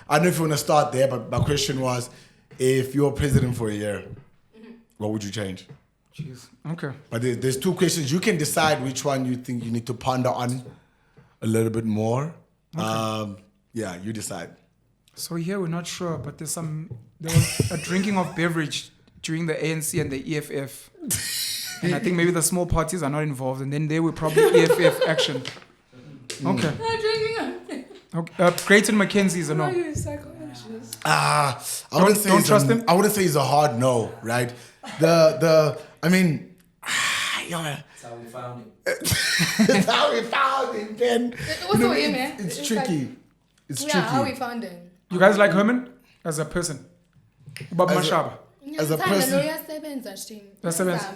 I don't know if you want to start there, but my question was, if you're president for a year, what would you change? Jeez. Okay. But there's two questions. You can decide which one you think you need to ponder on a little bit more. Yeah, you decide. So here we're not sure, but there was a drinking of beverage during the ANC and the EFF. And I think maybe the small parties are not involved, and then they were probably EFF action. Okay. Okay. Creighton Mackenzie's a no. I wouldn't say don't trust him? I wouldn't say he's a hard no, right? I mean, That's how we found it. that's how we found it, Ben. Also him, eh? It's It's tricky. It's Yeah, how we tricky. found him. You guys like Herman as a person? Ubaba As a- Mashaba. As a person, Yasebenza.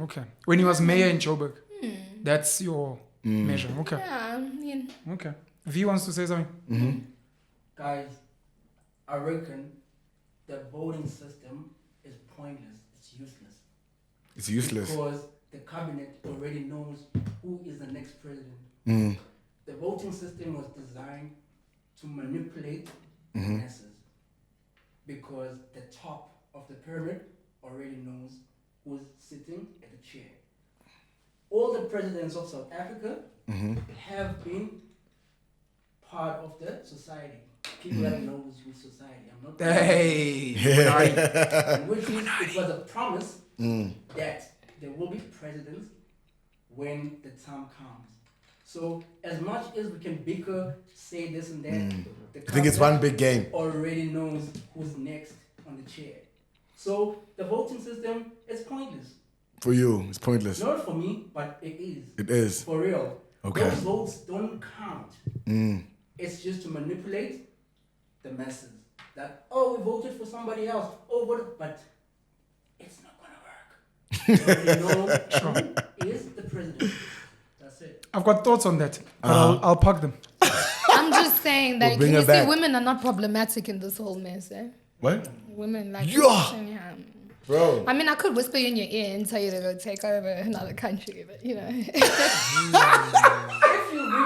Okay. When he was mayor in Joburg. That's your measure. Okay. Yeah, I mean, Okay. V wants to say something. Guys, I reckon the voting system is pointless. It's useless. it's useless. Because the cabinet already knows who is the next president. Mm. The voting system was designed to manipulate the Mm-hmm. masses. Because the top of the pyramid already knows who's sitting at the chair. All the presidents of South Africa Mm-hmm. have been part of the society. People that knows who's society. I'm not Hey. And which is, it was a promise Mm. that there will be presidents when the time comes. So as much as we can bicker, say this and that, the I think it's one cabinet big game. already knows who's next on the chair. So the voting system is pointless. For you, it's pointless. Not for me, but it is. It is. For real. Okay. Those votes don't count. Mm. It's just to manipulate the masses. That, oh, we voted for somebody else. Oh, what? But it's not going to work. You know who is the president. That's it. I've got thoughts on that, but I'll park them. I'm just saying that We'll bring can you her see back. women are not problematic in this whole mess, eh? What? Women like Yeah. Bro. I mean, I could whisper you in your ear and tell you to go take over another country, but you know. If you read,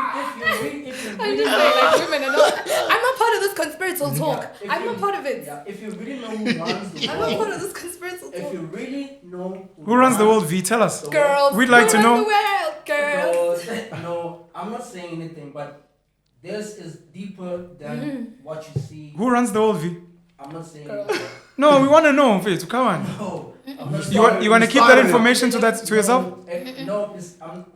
I'm just saying, like, women are not. I'm not part of this conspiratorial talk. if I'm you- not part of it. Yeah, if you really know who runs the I'm not part world, of this conspiratorial if talk. you really know Who runs the world, V? Tell us. the Girls, We'd like who to run know. the world, girls. No, I'm not saying anything, but this is deeper than what you see. Who runs the world, V? I'm not saying Girl. anything. No, we want to know, V. Come on. No, I'm not You want to keep that started it. information to yourself? No,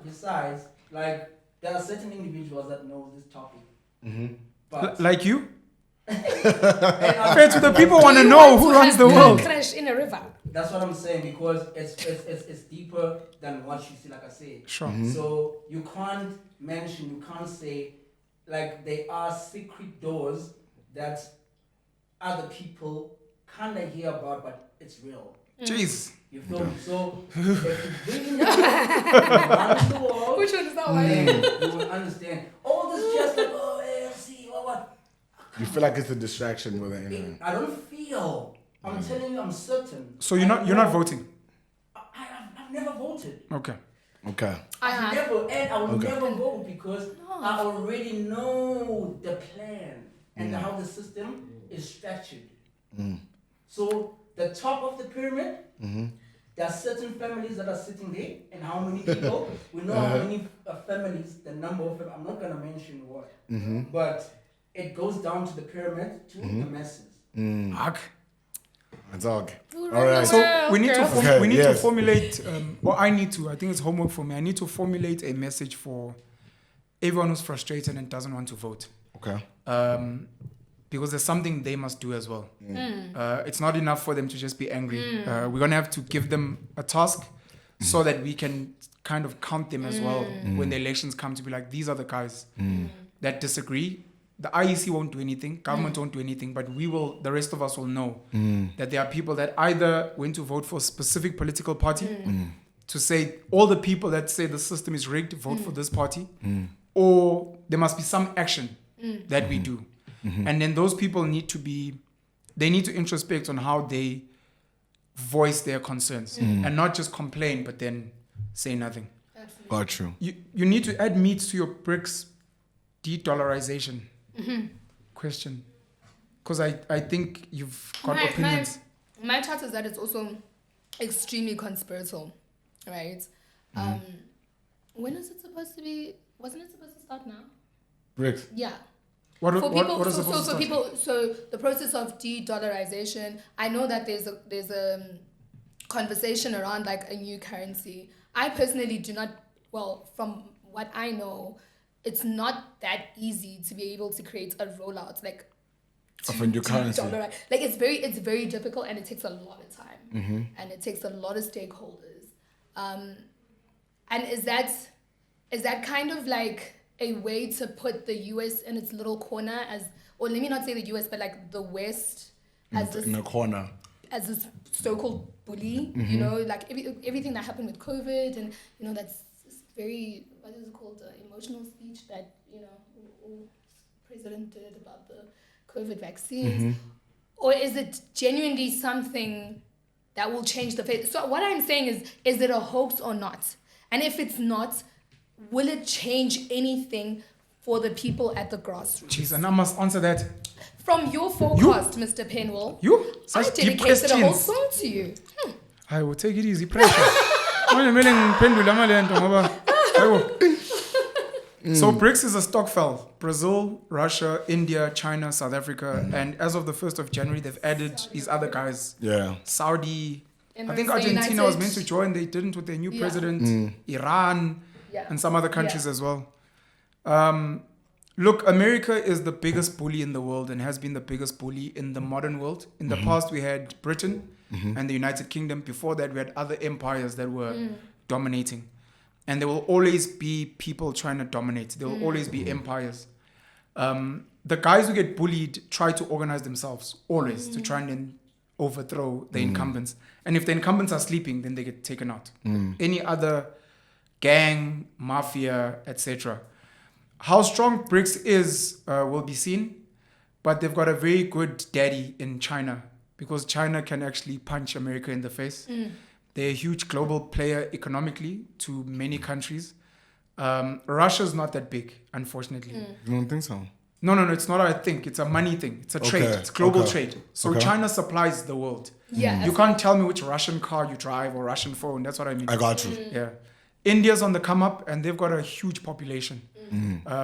besides, like, there are certain individuals that know this topic. But Like you? and Fair to the people want to Do you know want who to runs have the a world. crash in a river. that's what I'm saying, because it's deeper than what you see, like I said. Sure. So you can't say, like, there are secret doors that other people kind of hear about, but it's real. Jeez. You feel me? So if you really know around the world, Which one is that one? then you will understand. All this just like, oh, AFC, what? You feel like it's a distraction more than anything. I don't feel. I'm telling you, I'm certain. So you're not voting? I've never voted. Okay. Okay. I've never, and I will Okay. never vote because I already know the plan and how the system is structured. So the top of the pyramid, there are certain families that are sitting there, and how many people? We know how many families, the number of them. I'm not gonna mention what, but it goes down to the pyramid to the masses. Ag. That's all. Who All run right. the So world, we need girls? Okay, we need to yes. formulate, or I need to. I think it's homework for me. I need to formulate a message for everyone who's frustrated and doesn't want to vote, Okay. because there's something they must do as well. It's not enough for them to just be angry. We're gonna have to give them a task so that we can kind of count them as well when the elections come, to be like, these are the guys that disagree. the IEC won't do anything, government won't do anything, but the rest of us will know that there are people that either went to vote for a specific political party to say all the people that say the system is rigged, vote for this party, or there must be some action that we do. And then those people need to introspect on how they voice their concerns and not just complain, but then say nothing. Got you. You need to add meat to your BRICS de-dollarization question, because I think you've got opinions. My thought is that it's also extremely conspiratorial, right? When is it supposed to be? Wasn't it supposed to start now? BRICS. Yeah. What is So supposed to start? so the process of de-dollarization, I know that there's a conversation around like a new currency. I personally do not, from what I know, it's not that easy to be able to create a rollout like Of a new currency. like it's very difficult, and it takes a lot of time and it takes a lot of stakeholders. And is that kind of like a way to put the US in its little corner or let me not say the US, but like the West as In a corner. as this so-called bully, you know, like everything that happened with COVID, and you know that's very, what is it called, emotional speech that President did about the COVID vaccines, or is it genuinely something that will change the face? So what I'm saying is it a hoax or not? And if it's not, will it change anything for the people at the grassroots? Jeez, and I must answer that. From your forecast, Mr. Penuel, You? I Such deep dedicated a whole questions. song to you. I will take it easy. Pressure. So BRICS is a stockfell. Brazil, Russia, India, China, South Africa. And as of the 1st of January, they've added these other guys. Yeah. Saudi. I Emirates, think the Argentina was United- meant to join. They didn't with their new Yeah. president. Iran. Yeah. And some other countries Yeah. as well. Look, America is the biggest bully in the world and has been the biggest bully in the modern world. In the past, we had Britain and the United Kingdom. Before that, we had other empires that were dominating. And there will always be people trying to dominate. There will always be empires. The guys who get bullied try to organize themselves, always, to try and then overthrow the incumbents. And if the incumbents are sleeping, then they get taken out. Any other gang, mafia, etc. How strong BRICS is will be seen, but they've got a very good daddy in China, because China can actually punch America in the face. They're a huge global player economically to many countries. Russia's not that big, unfortunately. You don't think so? No, it's not I think. It's a money thing. It's a trade. Okay, It's global okay, trade. So okay. China supplies the world. Yeah. You can't tell me which Russian car you drive or Russian phone. That's what I mean. I got you. Yeah. India's on the come up, and they've got a huge population.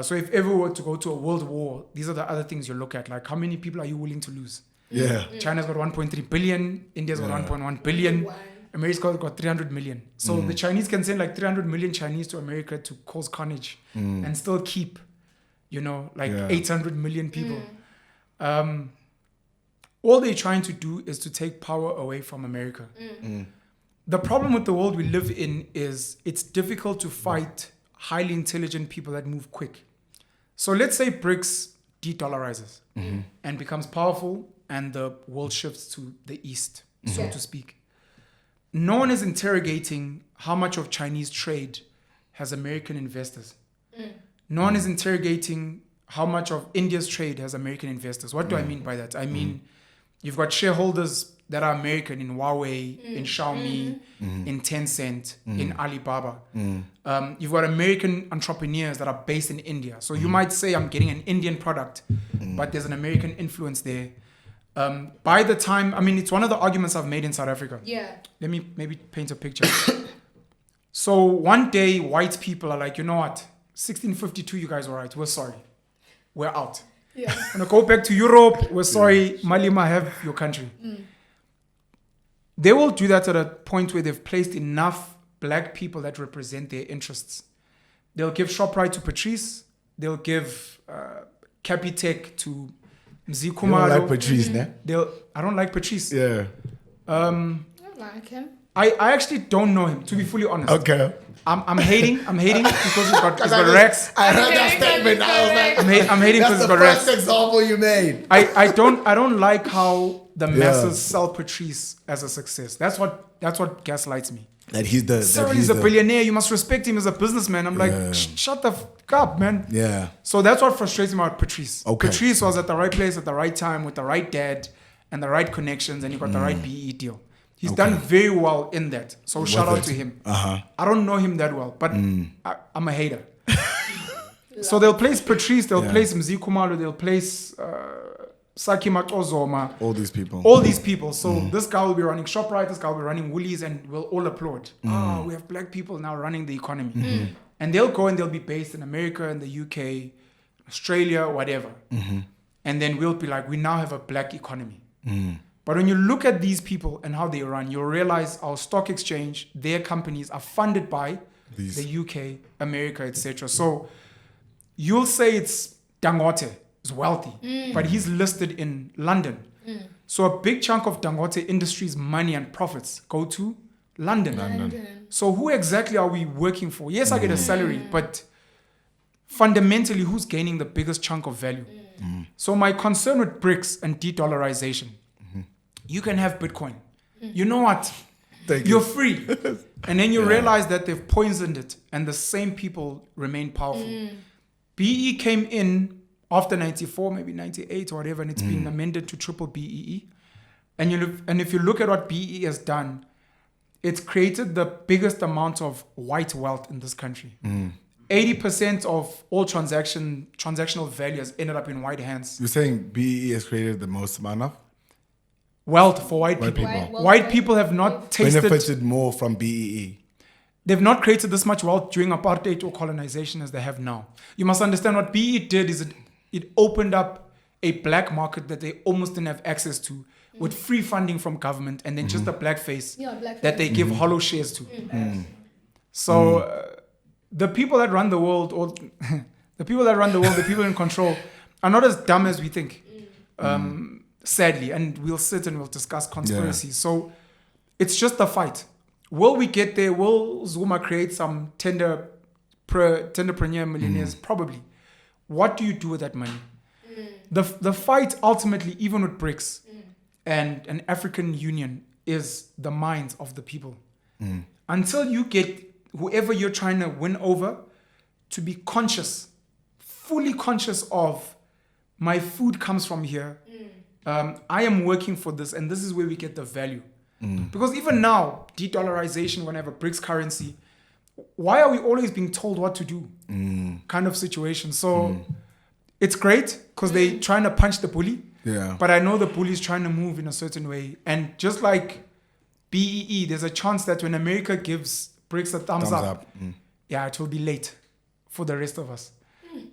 So if ever were to go to a world war, these are the other things you look at. Like, how many people are you willing to lose? Yeah. China's got 1.3 billion. India's got 1.1 billion. Wow. America's got 300 million. So the Chinese can send like 300 million Chinese to America to cause carnage and still keep, 800 million people. All they're trying to do is to take power away from America. The problem with the world we live in is it's difficult to fight highly intelligent people that move quick. So let's say BRICS de-dollarizes and becomes powerful, and the world shifts to the east, so to speak. No one is interrogating how much of Chinese trade has American investors. No one is interrogating how much of India's trade has American investors. What do I mean by that? I mean, you've got shareholders that are American in Huawei, in Xiaomi, in Tencent, in Alibaba. You've got American entrepreneurs that are based in India. So you might say, I'm getting an Indian product, but there's an American influence there. By the time, it's one of the arguments I've made in South Africa. Yeah. Let me maybe paint a picture. So one day, white people are like, you know what? 1652, you guys were right. We're sorry. We're out. Yeah. Gonna go back to Europe. We're sorry. Malima, have your country. They will do that at a point where they've placed enough black people that represent their interests. They'll give ShopRite to Patrice. They'll give Capitec to Mzee You don't like Khumalo. Patrice, ne? I don't like Patrice. Yeah. I don't like him. I actually don't know him, to be fully honest. Okay. I'm hating because he's got racks. I heard that statement. I was like, I'm hating because that's he's the got racks. first example you made. I don't like how the masses sell Patrice as a success. That's what gaslights me. That he's the. Cyril is a billionaire. You must respect him as a businessman. I'm like, shut the fuck up, man. Yeah. So that's what frustrates me about Patrice. Okay. Patrice was at the right place at the right time with the right dad and the right connections, and he got the right BE deal. He's done very well in that. So shout out to him. I don't know him that well, but I'm a hater. So they'll place Patrice, they'll place Mzi Khumalo, they'll place Saki Machozoma. All these people. All these people. So this guy will be running ShopRite, this guy will be running Woolies, and we'll all applaud. Oh, we have black people now running the economy. And they'll go and they'll be based in America, in the UK, Australia, whatever. And then we'll be like, we now have a black economy. But when you look at these people and how they run, you'll realize our stock exchange, their companies are funded by the UK, America, etc. So you'll say it's Dangote is wealthy, but he's listed in London. So a big chunk of Dangote Industries' money and profits go to London. So who exactly are we working for? Yes, I get a salary, but fundamentally, who's gaining the biggest chunk of value? So my concern with BRICS and de-dollarization, you can have Bitcoin. You know what? You're free. And then you realize that they've poisoned it and the same people remain powerful. BE came in after 94, maybe 98 or whatever, and it's been amended to triple BEE. And if you look at what BE has done, it's created the biggest amount of white wealth in this country. 80% of all transactional value has ended up in white hands. You're saying BEE has created the most amount of wealth for white people. White people have not benefited more from BEE. They've not created this much wealth during apartheid or colonization as they have now. You must understand what BEE did is it opened up a black market that they almost didn't have access to with free funding from government and then just a black face that they give hollow shares to. So the people that run the world, or the people in control, are not as dumb as we think. Sadly, and we'll sit and we'll discuss conspiracies. So it's just a fight. Will we get there? Will Zuma create some tenderpreneur millionaires? Probably. What do you do with that money? The fight ultimately, even with BRICS and an African Union, is the minds of the people. Until you get whoever you're trying to win over to be conscious, fully conscious of my food comes from here. I am working for this, and this is where we get the value. Because even now, de-dollarization, whenever BRICS currency, why are we always being told what to do? Kind of situation. So it's great because they're trying to punch the bully. But I know the bully is trying to move in a certain way. And just like BEE, there's a chance that when America gives BRICS a thumbs up. It will be late for the rest of us.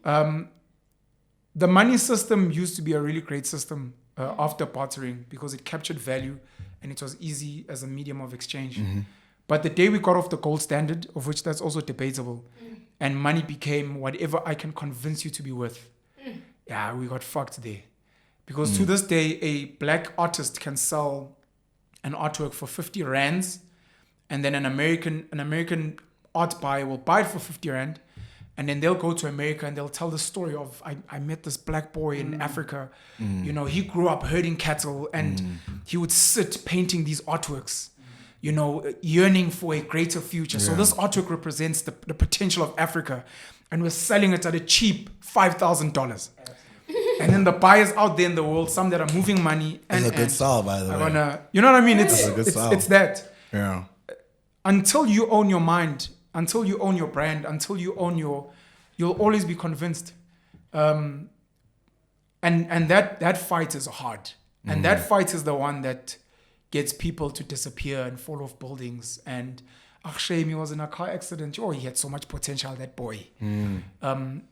The money system used to be a really great system after bartering because it captured value and it was easy as a medium of exchange. But the day we got off the gold standard, of which that's also debatable, and money became whatever I can convince you to be worth, we got fucked there. Because to this day, a black artist can sell an artwork for 50 rands, and then an American art buyer will buy it for 50 rand, and then they'll go to America and they'll tell the story of I met this black boy in Africa. You know, he grew up herding cattle and he would sit painting these artworks, you know, yearning for a greater future. So this artwork represents the potential of Africa, and we're selling it at a cheap $5,000. And then the buyers out there in the world, some that are moving money. It's a good sell, by the way. You know what I mean? It's that. Yeah. Until you own your mind, until you own your brand, until you own you'll always be convinced. And that fight is hard. And that fight is the one that gets people to disappear and fall off buildings. And shame, he was in a car accident. Oh, he had so much potential, that boy.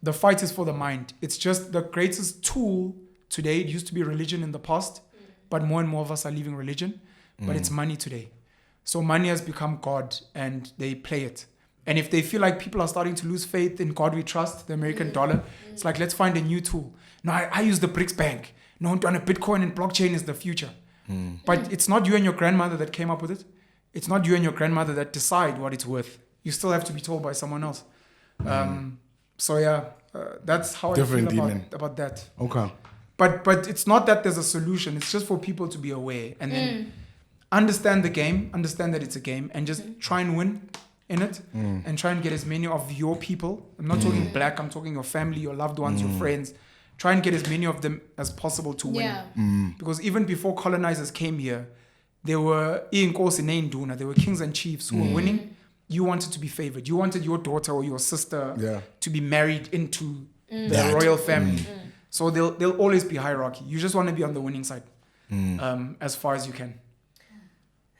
The fight is for the mind. It's just the greatest tool today. It used to be religion in the past, but more and more of us are leaving religion. But it's money today. So money has become God, and they play it. And if they feel like people are starting to lose faith in God we trust, the American dollar, it's like, let's find a new tool. No, I use the BRICS Bank. No, on a Bitcoin and blockchain is the future. But it's not you and your grandmother that came up with it. It's not you and your grandmother that decide what it's worth. you still have to be told by someone else. So yeah, that's how Different I feel demon. about that. Okay. But it's not that there's a solution. It's just for people to be aware and then understand the game, understand that it's a game, and just try and win in it and try and get as many of your people. I'm not talking black. I'm talking your family, your loved ones, your friends. Try and get as many of them as possible to win. Yeah. Because even before colonizers came here, there were there were kings and chiefs who were winning. You wanted to be favored. You wanted your daughter or your sister to be married into the royal family. So there'll always be hierarchy. You just want to be on the winning side as far as you can.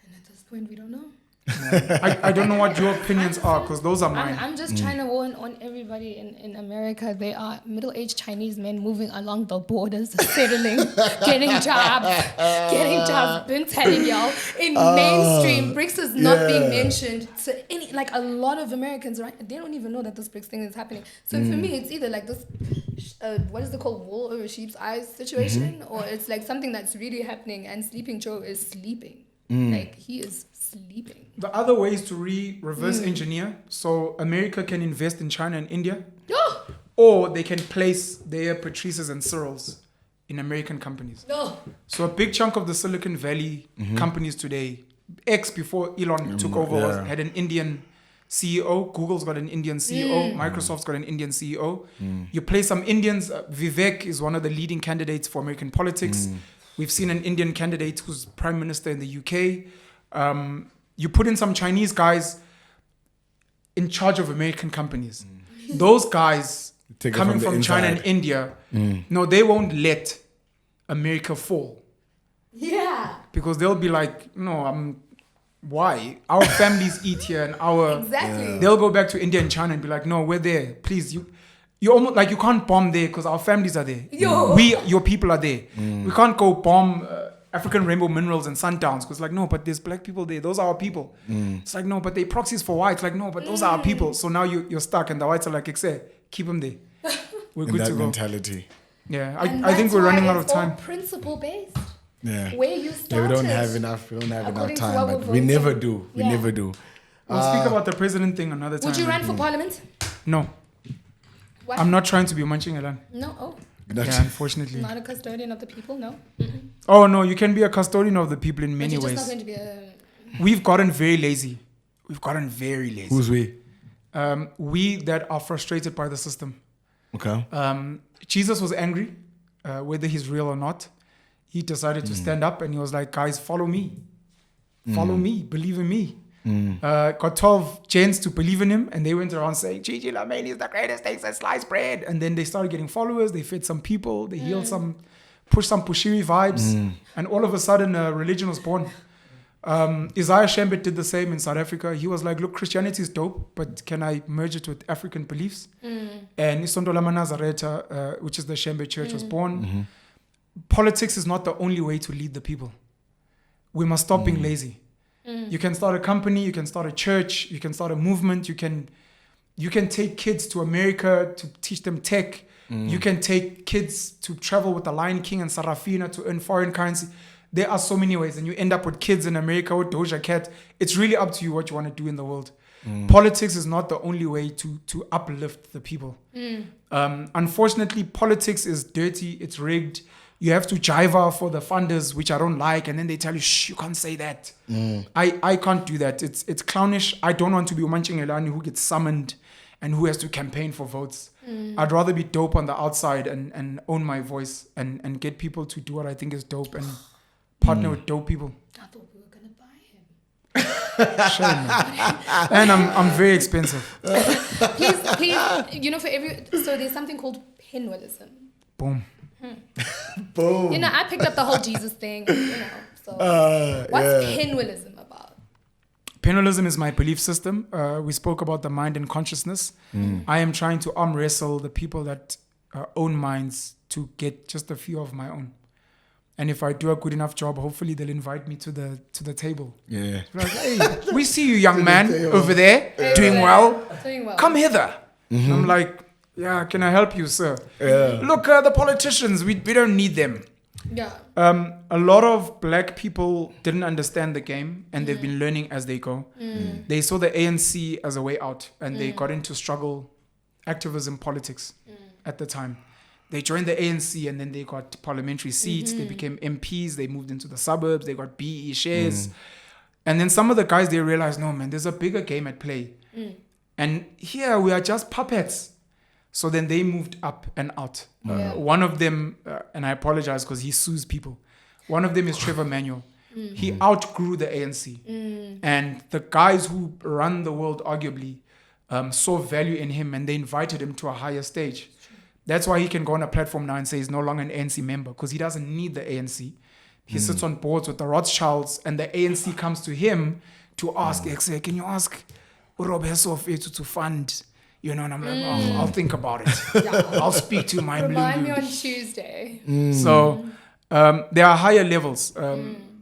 And at this point, we don't know. I don't know what your opinions are, because those are mine. I'm just trying to warn on everybody in America. They are middle-aged Chinese men moving along the borders, settling, getting jobs. Been telling y'all, in mainstream, BRICS is not being mentioned to any, like a lot of Americans, right? They don't even know that this BRICS thing is happening. So for me, it's either like this, what is it called, wool over sheep's eyes situation, or it's like something that's really happening and Sleeping Joe is sleeping. Like, he is sleeping. The other way is to reverse engineer. So America can invest in China and India, or they can place their Patrices and Cyrils in American companies. No. So a big chunk of the Silicon Valley companies today, before Elon took over, had an Indian CEO. Google's got an Indian CEO. Microsoft's got an Indian CEO. You play some Indians. Vivek is one of the leading candidates for American politics. We've seen an Indian candidate who's prime minister in the UK. You put in some Chinese guys in charge of American companies. Those guys coming from China and India, no, they won't let America fall. Yeah. Because they'll be like, no, why? Our families eat here and our... Exactly. They'll go back to India and China and be like, no, we're there. Please, you almost like you can't bomb there because our families are there. Your people are there. We can't go bomb African Rainbow Minerals and Sundowns because like, no, but there's black people there. Those are our people. It's like, no, but they proxies for whites. Like, no, but those are our people. So now you're stuck and the whites are like, keep them there. We're good to go. Mentality. Yeah, I think we're running out of time. Principle based. Yeah. Where you started. Yeah, we don't have enough According to time, what but we're we voting. never do. We Yeah. never do. We'll speak about the president thing another time. Would you run for parliament? No. What? I'm not trying to be munching Alan. No. Oh. Yeah, unfortunately. Not a custodian of the people. No. Oh no, you can be a custodian of the people in But many you're just ways. not going to be a. We've gotten very lazy. Who's we? We that are frustrated by the system. Okay. Jesus was angry, whether he's real or not. He decided to stand up and he was like, guys, follow me. Follow me. Believe in me. Got 12 gents to believe in him and they went around saying, Gigi Slim is the greatest thing since sliced bread. And then they started getting followers. They fed some people. They healed some, pushed some Pushiri vibes. And all of a sudden, a religion was born. Isaiah Shembet did the same in South Africa. He was like, look, Christianity is dope, but can I merge it with African beliefs? And Isonto Lama Nazareta, which is the Shembet church, was born. Politics is not the only way to lead the people. We must stop being lazy. You can start a company, you can start a church, you can start a movement, you can take kids to America to teach them tech. You can take kids to travel with the Lion King and Sarafina to earn foreign currency. There are so many ways, and you end up with kids in America with Doja Cat. It's really up to you what you want to do in the world. Politics is not the only way to uplift the people. Unfortunately, politics is dirty, it's rigged. You have to jive for the funders, which I don't like, and then they tell you, shh, you can't say that. I can't do that. It's clownish. I don't want to be Umanching Elani who gets summoned and who has to campaign for votes. I'd rather be dope on the outside and own my voice and get people to do what I think is dope and partner with dope people. I thought we were going to buy him. Shame, man. And I'm very expensive. Please, so there's something called Penuelism. Boom. Boom. I picked up the whole Jesus thing, so what's Penuelism about? Penuelism is my belief system. We spoke about the mind and consciousness. I am trying to arm wrestle the people that own minds to get just a few of my own. And if I do a good enough job, hopefully they'll invite me to the table. Yeah. Like, hey, we see you, young man, over there, doing well. Come hither. I'm like, yeah, can I help you, sir? Yeah. Look, the politicians, we don't need them. Yeah. A lot of black people didn't understand the game, and they've been learning as they go. They saw the ANC as a way out, and they got into struggle, activism, politics at the time. They joined the ANC, and then they got parliamentary seats. They became MPs. They moved into the suburbs. They got BE shares. And then some of the guys, they realized, no, man, there's a bigger game at play. And here we are just puppets. So then they moved up and out. One of them, and I apologize because he sues people. One of them is Trevor Manuel. He outgrew the ANC. And the guys who run the world, arguably, saw value in him, and they invited him to a higher stage. That's why he can go on a platform now and say he's no longer an ANC member, because he doesn't need the ANC. He sits on boards with the Rothschilds, and the ANC comes to him to ask, can you ask Rob Hessoff to fund? You know, and I'm like, I'll think about it. I'll speak to my Remind me blue. on Tuesday. So there are higher levels.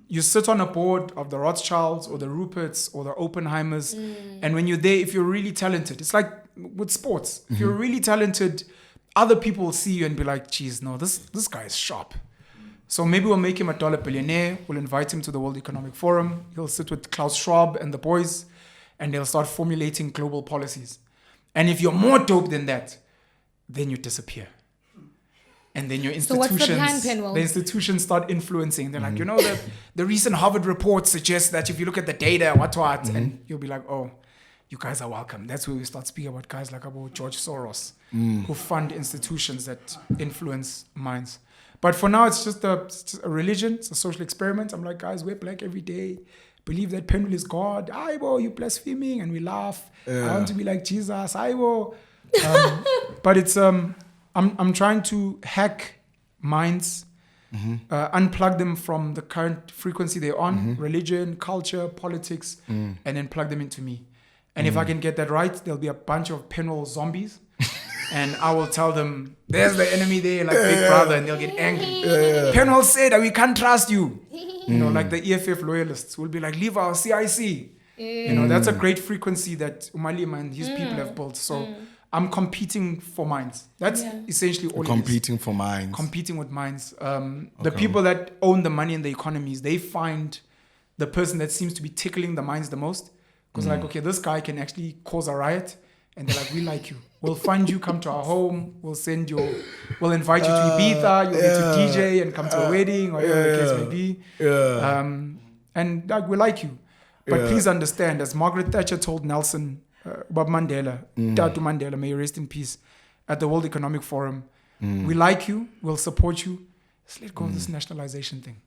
You sit on a board of the Rothschilds or the Ruperts or the Oppenheimers, and when you're there, if you're really talented, it's like with sports. If you're really talented, other people will see you and be like, geez, no, this guy is sharp. So maybe we'll make him a dollar billionaire. We'll invite him to the World Economic Forum. He'll sit with Klaus Schwab and the boys, and they'll start formulating global policies. And if you're more dope than that, then you disappear. And then your institutions, what's the plan, Penuel? the institutions start influencing. They're like, you know, the recent Harvard report suggests that if you look at the data, what, and you'll be like, oh, you guys are welcome. That's where we start speaking about guys like about George Soros, who fund institutions that influence minds. But for now, it's just a religion. It's a social experiment. I'm like, guys, we're black every day. Believe that Penuel is God. Aibo, you blaspheming, and we laugh. I want to be like Jesus. Aibo. But it's I'm trying to hack minds, unplug them from the current frequency they're on, religion, culture, politics, and then plug them into me. And if I can get that right, there'll be a bunch of Penuel zombies. And I will tell them, there's the enemy there, like Big Brother, and they'll get angry. Penuel said that we can't trust you. You know, like the EFF loyalists will be like, leave our CIC. You know, that's a great frequency that Umalima and his people have built. So I'm competing for minds. That's essentially all Competing for minds. Competing with minds. The people that own the money in the economies, they find the person that seems to be tickling the minds the most. Because like, okay, this guy can actually cause a riot. And they're like, we like you. We'll find you, come to our home. We'll invite you to Ibiza. You'll get to DJ and come to a wedding, or whatever the case may be. And like, we like you. But please understand, as Margaret Thatcher told Nelson, Bob Mandela, Tatu Mandela, may you rest in peace, at the World Economic Forum, we like you, we'll support you. Let's let go of this nationalization thing.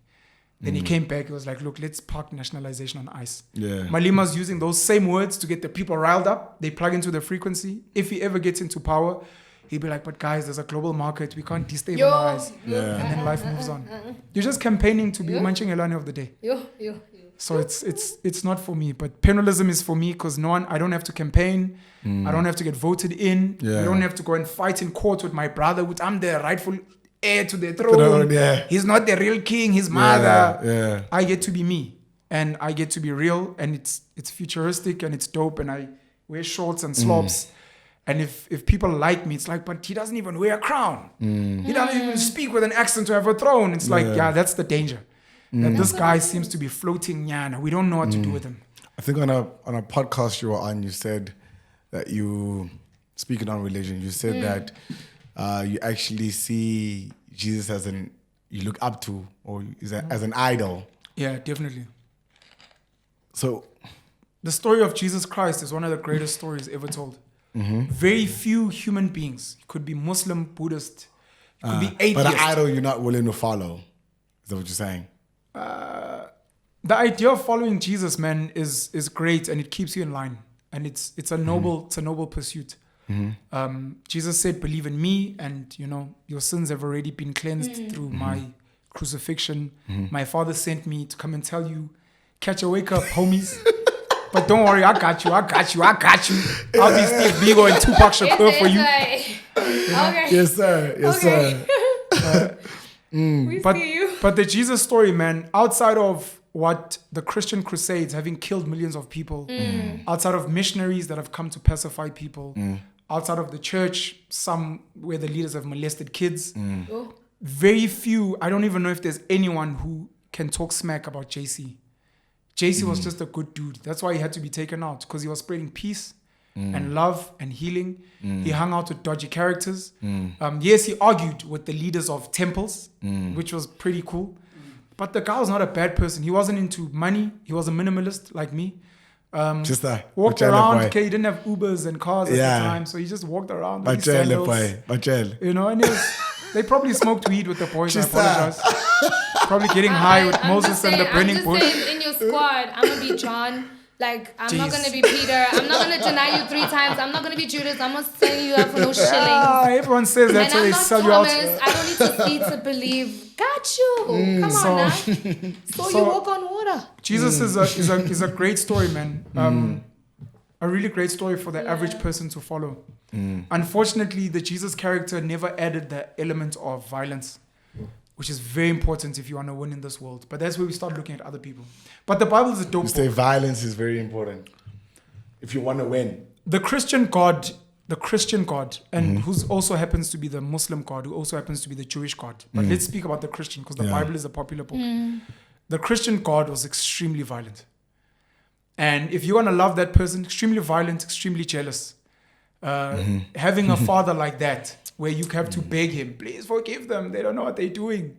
Then he came back, he was like, look, let's park nationalization on ice. Malima's using those same words to get the people riled up. They plug into the frequency. If he ever gets into power, he'd be like, but guys, there's a global market. We can't destabilize. And then life moves on. You're just campaigning to be Manching Elani of the day. So it's not for me. But Penuelism is for me because I don't have to campaign. I don't have to get voted in. I don't have to go and fight in court with my brother, which I'm the rightful heir to the throne. He's not the real king, his mother. I get to be me, and I get to be real, and it's futuristic and it's dope, and I wear shorts and slobs. And if people like me, it's like, but he doesn't even wear a crown. He doesn't even speak with an accent to have a throne. It's like, that's the danger. That this guy seems to be floating. We don't know what to do with him. I think on a podcast you were on, you said that speaking on religion, you said that you actually see Jesus as you look up to, or as an idol. Yeah, definitely. So the story of Jesus Christ is one of the greatest stories ever told. Very few human beings, it could be Muslim, Buddhist, it could be atheist. But an idol you're not willing to follow. Is that what you're saying? The idea of following Jesus, man, is great, and it keeps you in line. And it's a noble pursuit. Jesus said, believe in me, and your sins have already been cleansed through my crucifixion. My Father sent me to come and tell you, catch a wake up, homies. But don't worry, I got you. I'll be Steve Biko and Tupac Shakur for you. Okay. Yes, sir. Yes, sir. We see you. But the Jesus story, man, outside of what the Christian Crusades, having killed millions of people, outside of missionaries that have come to pacify people, outside of the church, some where the leaders have molested kids, very few, I don't even know if there's anyone who can talk smack about JC. JC was just a good dude. That's why he had to be taken out, because he was spreading peace and love and healing. He hung out with dodgy characters. Yes, he argued with the leaders of temples, which was pretty cool. But the guy was not a bad person. He wasn't into money. He was a minimalist like me. Just walked around. Okay, he didn't have Ubers and cars at the time, so he just walked around with his sandals. You know, and they probably smoked weed with the boys. I apologize. Probably getting high with Moses and the burning bush. In your squad, I'm gonna be John. Like, I'm not gonna be Peter. I'm not gonna deny you 3 times. I'm not gonna be Judas. I'm not selling you out for no shillings. Everyone says that, so they sell you out. I don't need to see to believe. Got you. Come on now. So you walk on water. Jesus is a great story, man. A really great story for the average person to follow. Unfortunately, the Jesus character never added the element of violence, which is very important if you want to win in this world. But that's where we start looking at other people. But the Bible is a dope book. Violence is very important if you want to win. The Christian God, and who also happens to be the Muslim God, who also happens to be the Jewish God. But let's speak about the Christian, because the Bible is a popular book. The Christian God was extremely violent. And if you want to love that person, extremely violent, extremely jealous. Having a father like that, where you have to beg him, please forgive them, they don't know what they're doing.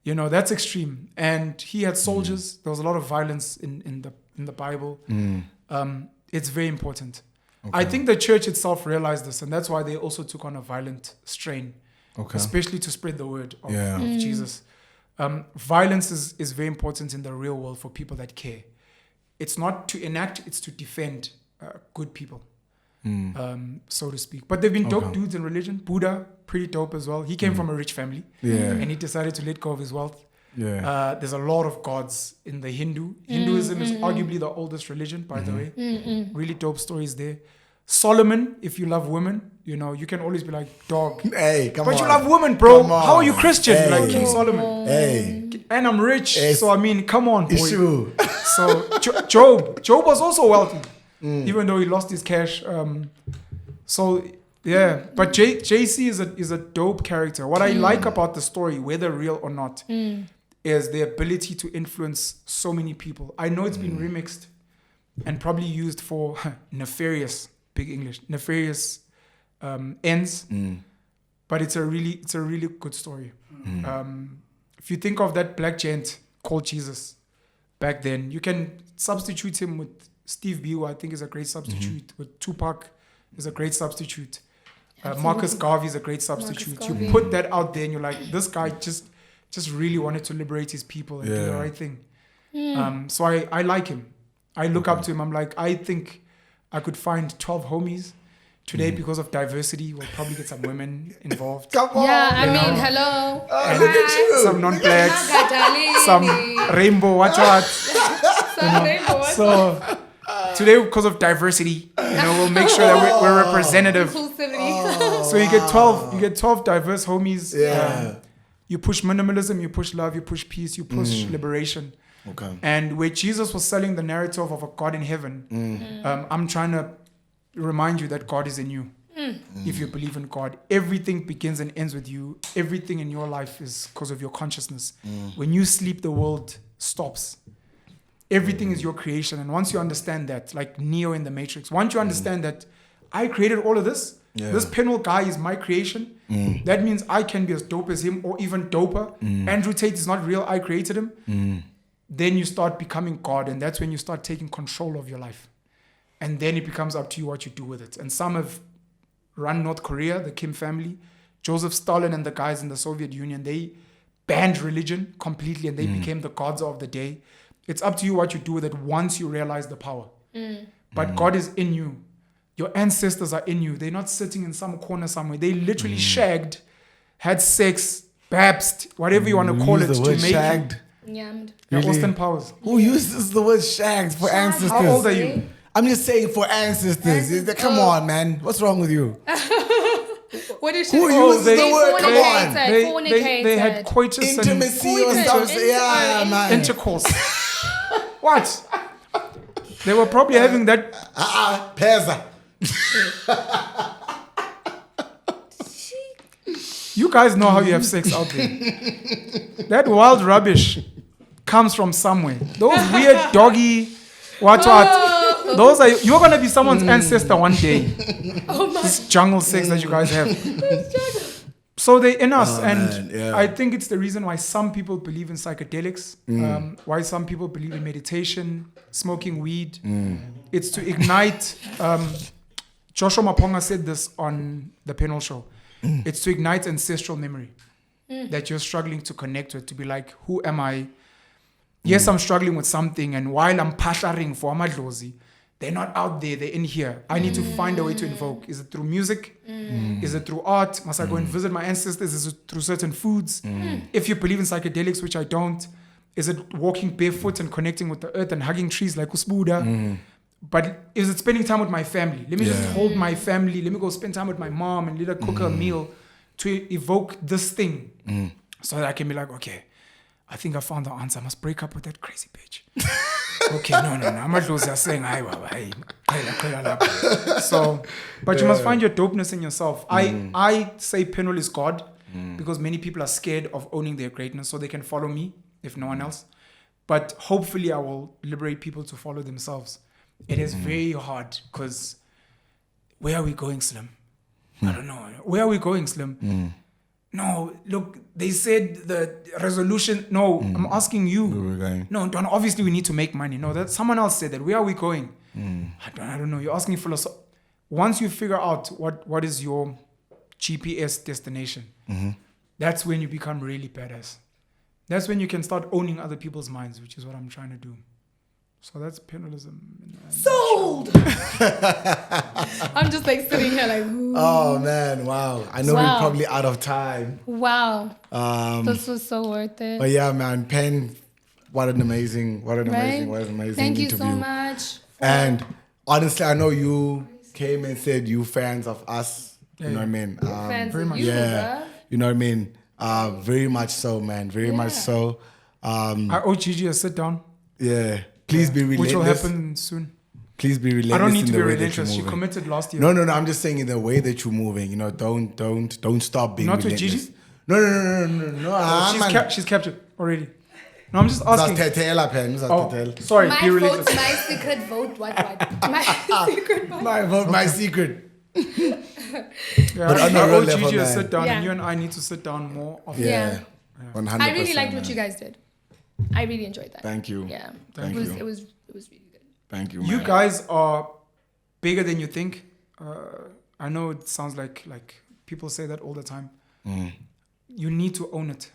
You know, that's extreme. And he had soldiers. There was a lot of violence in the Bible. It's very important. Okay. I think the church itself realized this, and that's why they also took on a violent strain, especially to spread the word of Jesus. Violence is very important in the real world for people that care. It's not to enact, it's to defend good people. So to speak. But they've been dope dudes in religion. Buddha, pretty dope as well. He came from a rich family. And he decided to let go of his wealth. There's a lot of gods in the Hinduism is arguably the oldest religion, by the way. Really dope stories there. Solomon, if you love women, you know, you can always be like, dog. Hey, come on. But you love women, bro. How are you Christian? Hey. Like King Solomon. Hey. And I'm rich. Hey. So, I mean, come on, boy. Issue. So, Job was also wealthy. Even though he lost his cash. So, yeah. But JC is a dope character. What I like about the story, whether real or not, is the ability to influence so many people. I know it's been remixed and probably used for nefarious, big English, nefarious ends. But it's a really good story. If you think of that black gent called Jesus back then, you can substitute him with Steve B, who I think is a great substitute, with Tupac is a great substitute. Marcus Garvey is a great substitute. You put that out there and you're like, this guy just really wanted to liberate his people and do the right thing. So I like him. I look up to him. I'm like, I think I could find 12 homies today because of diversity. We'll probably get some women involved. Come on. Yeah, I mean, hello. Look at you. Some non-blacks. Some rainbow, what? So today, because of diversity, you know, we'll make sure that we're representative. So you get 12 diverse homies. You push minimalism, you push love, you push peace, you push liberation. And where Jesus was selling the narrative of a God in heaven, I'm trying to remind you that God is in you. If you believe in God, everything begins and ends with you. Everything in your life is because of your consciousness. When you sleep, the world stops. Everything is your creation. And once you understand that, like Neo in the Matrix, once you understand that I created all of this, this Penuel guy is my creation, that means I can be as dope as him or even doper. Andrew Tate is not real, I created him. Then you start becoming God, and that's when you start taking control of your life. And then it becomes up to you what you do with it. And some have run North Korea, the Kim family. Joseph Stalin and the guys in the Soviet Union, they banned religion completely and they became the gods of the day. It's up to you what you do with it once you realize the power. But God is in you. Your ancestors are in you. They're not sitting in some corner somewhere. They literally shagged, had sex, babsed, whatever you want to call it, to make shagged. Yammed. Really? Austin Powers. Who uses the word shagged for ancestors? How old are you? I'm just saying for ancestors. Come on, man. What's wrong with you? What is she? Who uses the word? Come on. They had coitus intimacy or something. Yeah, man. Intercourse. What? They were probably having that. Peza. You guys know how you have sex out there. That wild rubbish comes from somewhere. Those weird doggy, what. Those are, you're going to be someone's ancestor one day. Oh my. This jungle sex that you guys have. So they're in us. Oh, and man, yeah. I think it's the reason why some people believe in psychedelics, why some people believe in meditation, smoking weed. It's to ignite. Joshua Maponga said this on the Penuel show. It's to ignite ancestral memory that you're struggling to connect with, to be like, who am I? Yes, I'm struggling with something, and while I'm pasharing for Amadlozi, they're not out there, they're in here. I need to find a way to invoke. Is it through music? Is it through art? Must I go and visit my ancestors? Is it through certain foods? If you believe in psychedelics, which I don't, is it walking barefoot and connecting with the earth and hugging trees like Usbuda? But is it spending time with my family? Let me just hold my family. Let me go spend time with my mom and let her cook her a meal to evoke this thing. So that I can be like, okay, I think I found the answer. I must break up with that crazy bitch. Okay, no. I'm not losing saying hi. So, but you must find your dopeness in yourself. I say Penuel is God because many people are scared of owning their greatness, so they can follow me if no one else. But hopefully I will liberate people to follow themselves. It is very hard because where are we going, Slim? I don't know. Where are we going, Slim? No, look, they said the resolution. No, I'm asking you. Where we're going. No, don't, obviously we need to make money. No, that someone else said that. Where are we going? I don't know. You're asking philosophy. Once you figure out what is your GPS destination, that's when you become really badass. That's when you can start owning other people's minds, which is what I'm trying to do. So that's Penuelism. Sold! I'm just like sitting here like, ooh. Oh man, wow. I know we're probably out of time. Wow. This was so worth it. But yeah, man, Pen, what an amazing interview. Thank you so much. And honestly, I know you came and said you fans of us. You know what I mean? Fans very of much. you, Yeah. bruh. You know what I mean? Very much so, man. Very much so. I owe Gigi a sit down, Yeah. Please be relentless. which will happen soon. Please be relentless. I don't need in to the be way that you're relentless. She moving. committed last year. No. I'm just saying in the way that you're moving. You know, don't stop being Not with relentless. Gigi? No. She's captured already. No, I'm just asking. Sorry, My be vote, relentless. my secret vote, what? My secret vote. My vote, my secret. Yeah, But on I a real owe level, Gigi a man. sit down, Yeah. and you and I need to sit down more often. Yeah. 100%. I really liked what man. you guys did. I really enjoyed that. Thank you. Yeah. Thank it was, you. It was really good. Thank you, You man. guys are bigger than you think. I know it sounds like people say that all the time. You need to own it.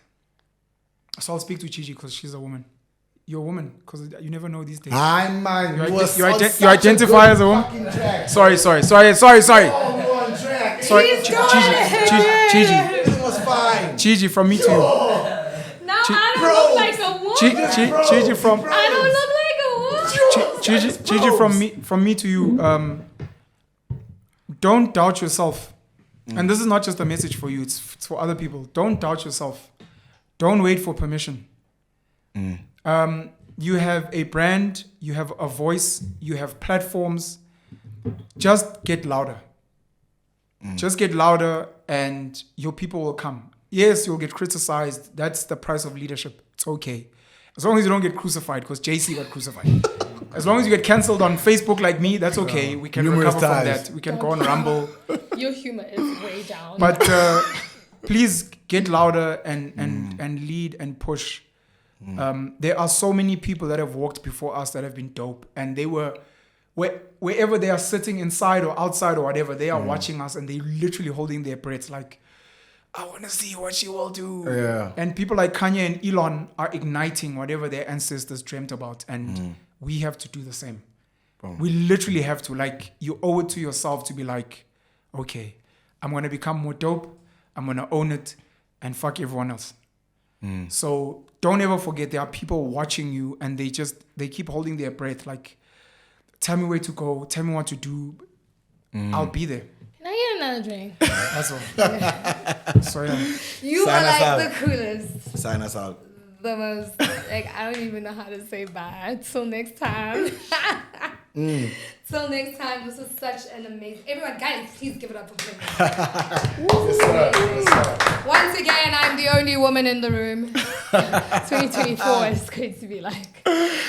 So I'll speak to Gigi because she's a woman. You're a woman because you never know these days. Hi, man. You identify as a woman? Sorry. Oh, you on track. Sorry, Gigi. It was fine. Gigi, from me to you. Now I don't look like a woman. Gigi, from I don't look like a woman. Gigi, from me to you. Don't doubt yourself. And this is not just a message for you, it's for other people. Don't doubt yourself. Don't wait for permission. You have a brand, you have a voice, you have platforms. Just get louder. Just get louder and your people will come. Yes, you'll get criticized. That's the price of leadership. It's okay. As long as you don't get crucified, because JC got crucified. As long as you get cancelled on Facebook like me, that's okay. We can Numerous recover from times. that. We can go on Rumble. Your humor is way down. But please get louder and lead and push. There are so many people that have walked before us that have been dope. And they were, wherever they are sitting inside or outside or whatever, they are watching us and they're literally holding their breaths like, I want to see what she will do. Yeah. And people like Kanye and Elon are igniting whatever their ancestors dreamt about. And we have to do the same. Boom. We literally have to. Like, you owe it to yourself to be like, okay, I'm going to become more dope. I'm going to own it and fuck everyone else. So don't ever forget there are people watching you and they keep holding their breath. Like, tell me where to go. Tell me what to do. I'll be there. Can I get another drink? That's all. So yeah. You Sign are us like out. the coolest. Sign us out. The most, like, I don't even know how to say bye. Till next time. Till next time, this was such an amazing. Everyone, guys, please give it up for Penuel. Yes, sir. Yes, sir. Once again, I'm the only woman in the room. 2024 is going to be like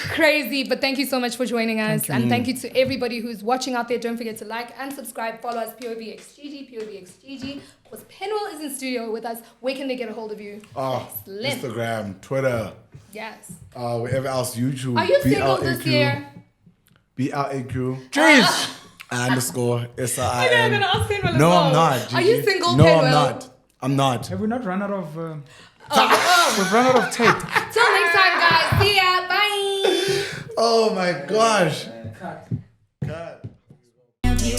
crazy. But thank you so much for joining us. And thank you to everybody who's watching out there. Don't forget to like and subscribe. Follow us, POVXGG. Of course, Penuel is in studio with us. Where can they get a hold of you? Slim. Instagram, Twitter, Yes. wherever else, YouTube. Are you single this year? BRAQ. Jeez. _SRIN. I'm going to ask Penuel as No, well. I'm not. Gigi. Are you single, No, Penuel? I'm not. I'm not. Have we not run out of... We've run out of tape. Till next time, guys. See ya. Bye. Oh my gosh. Cut. God. You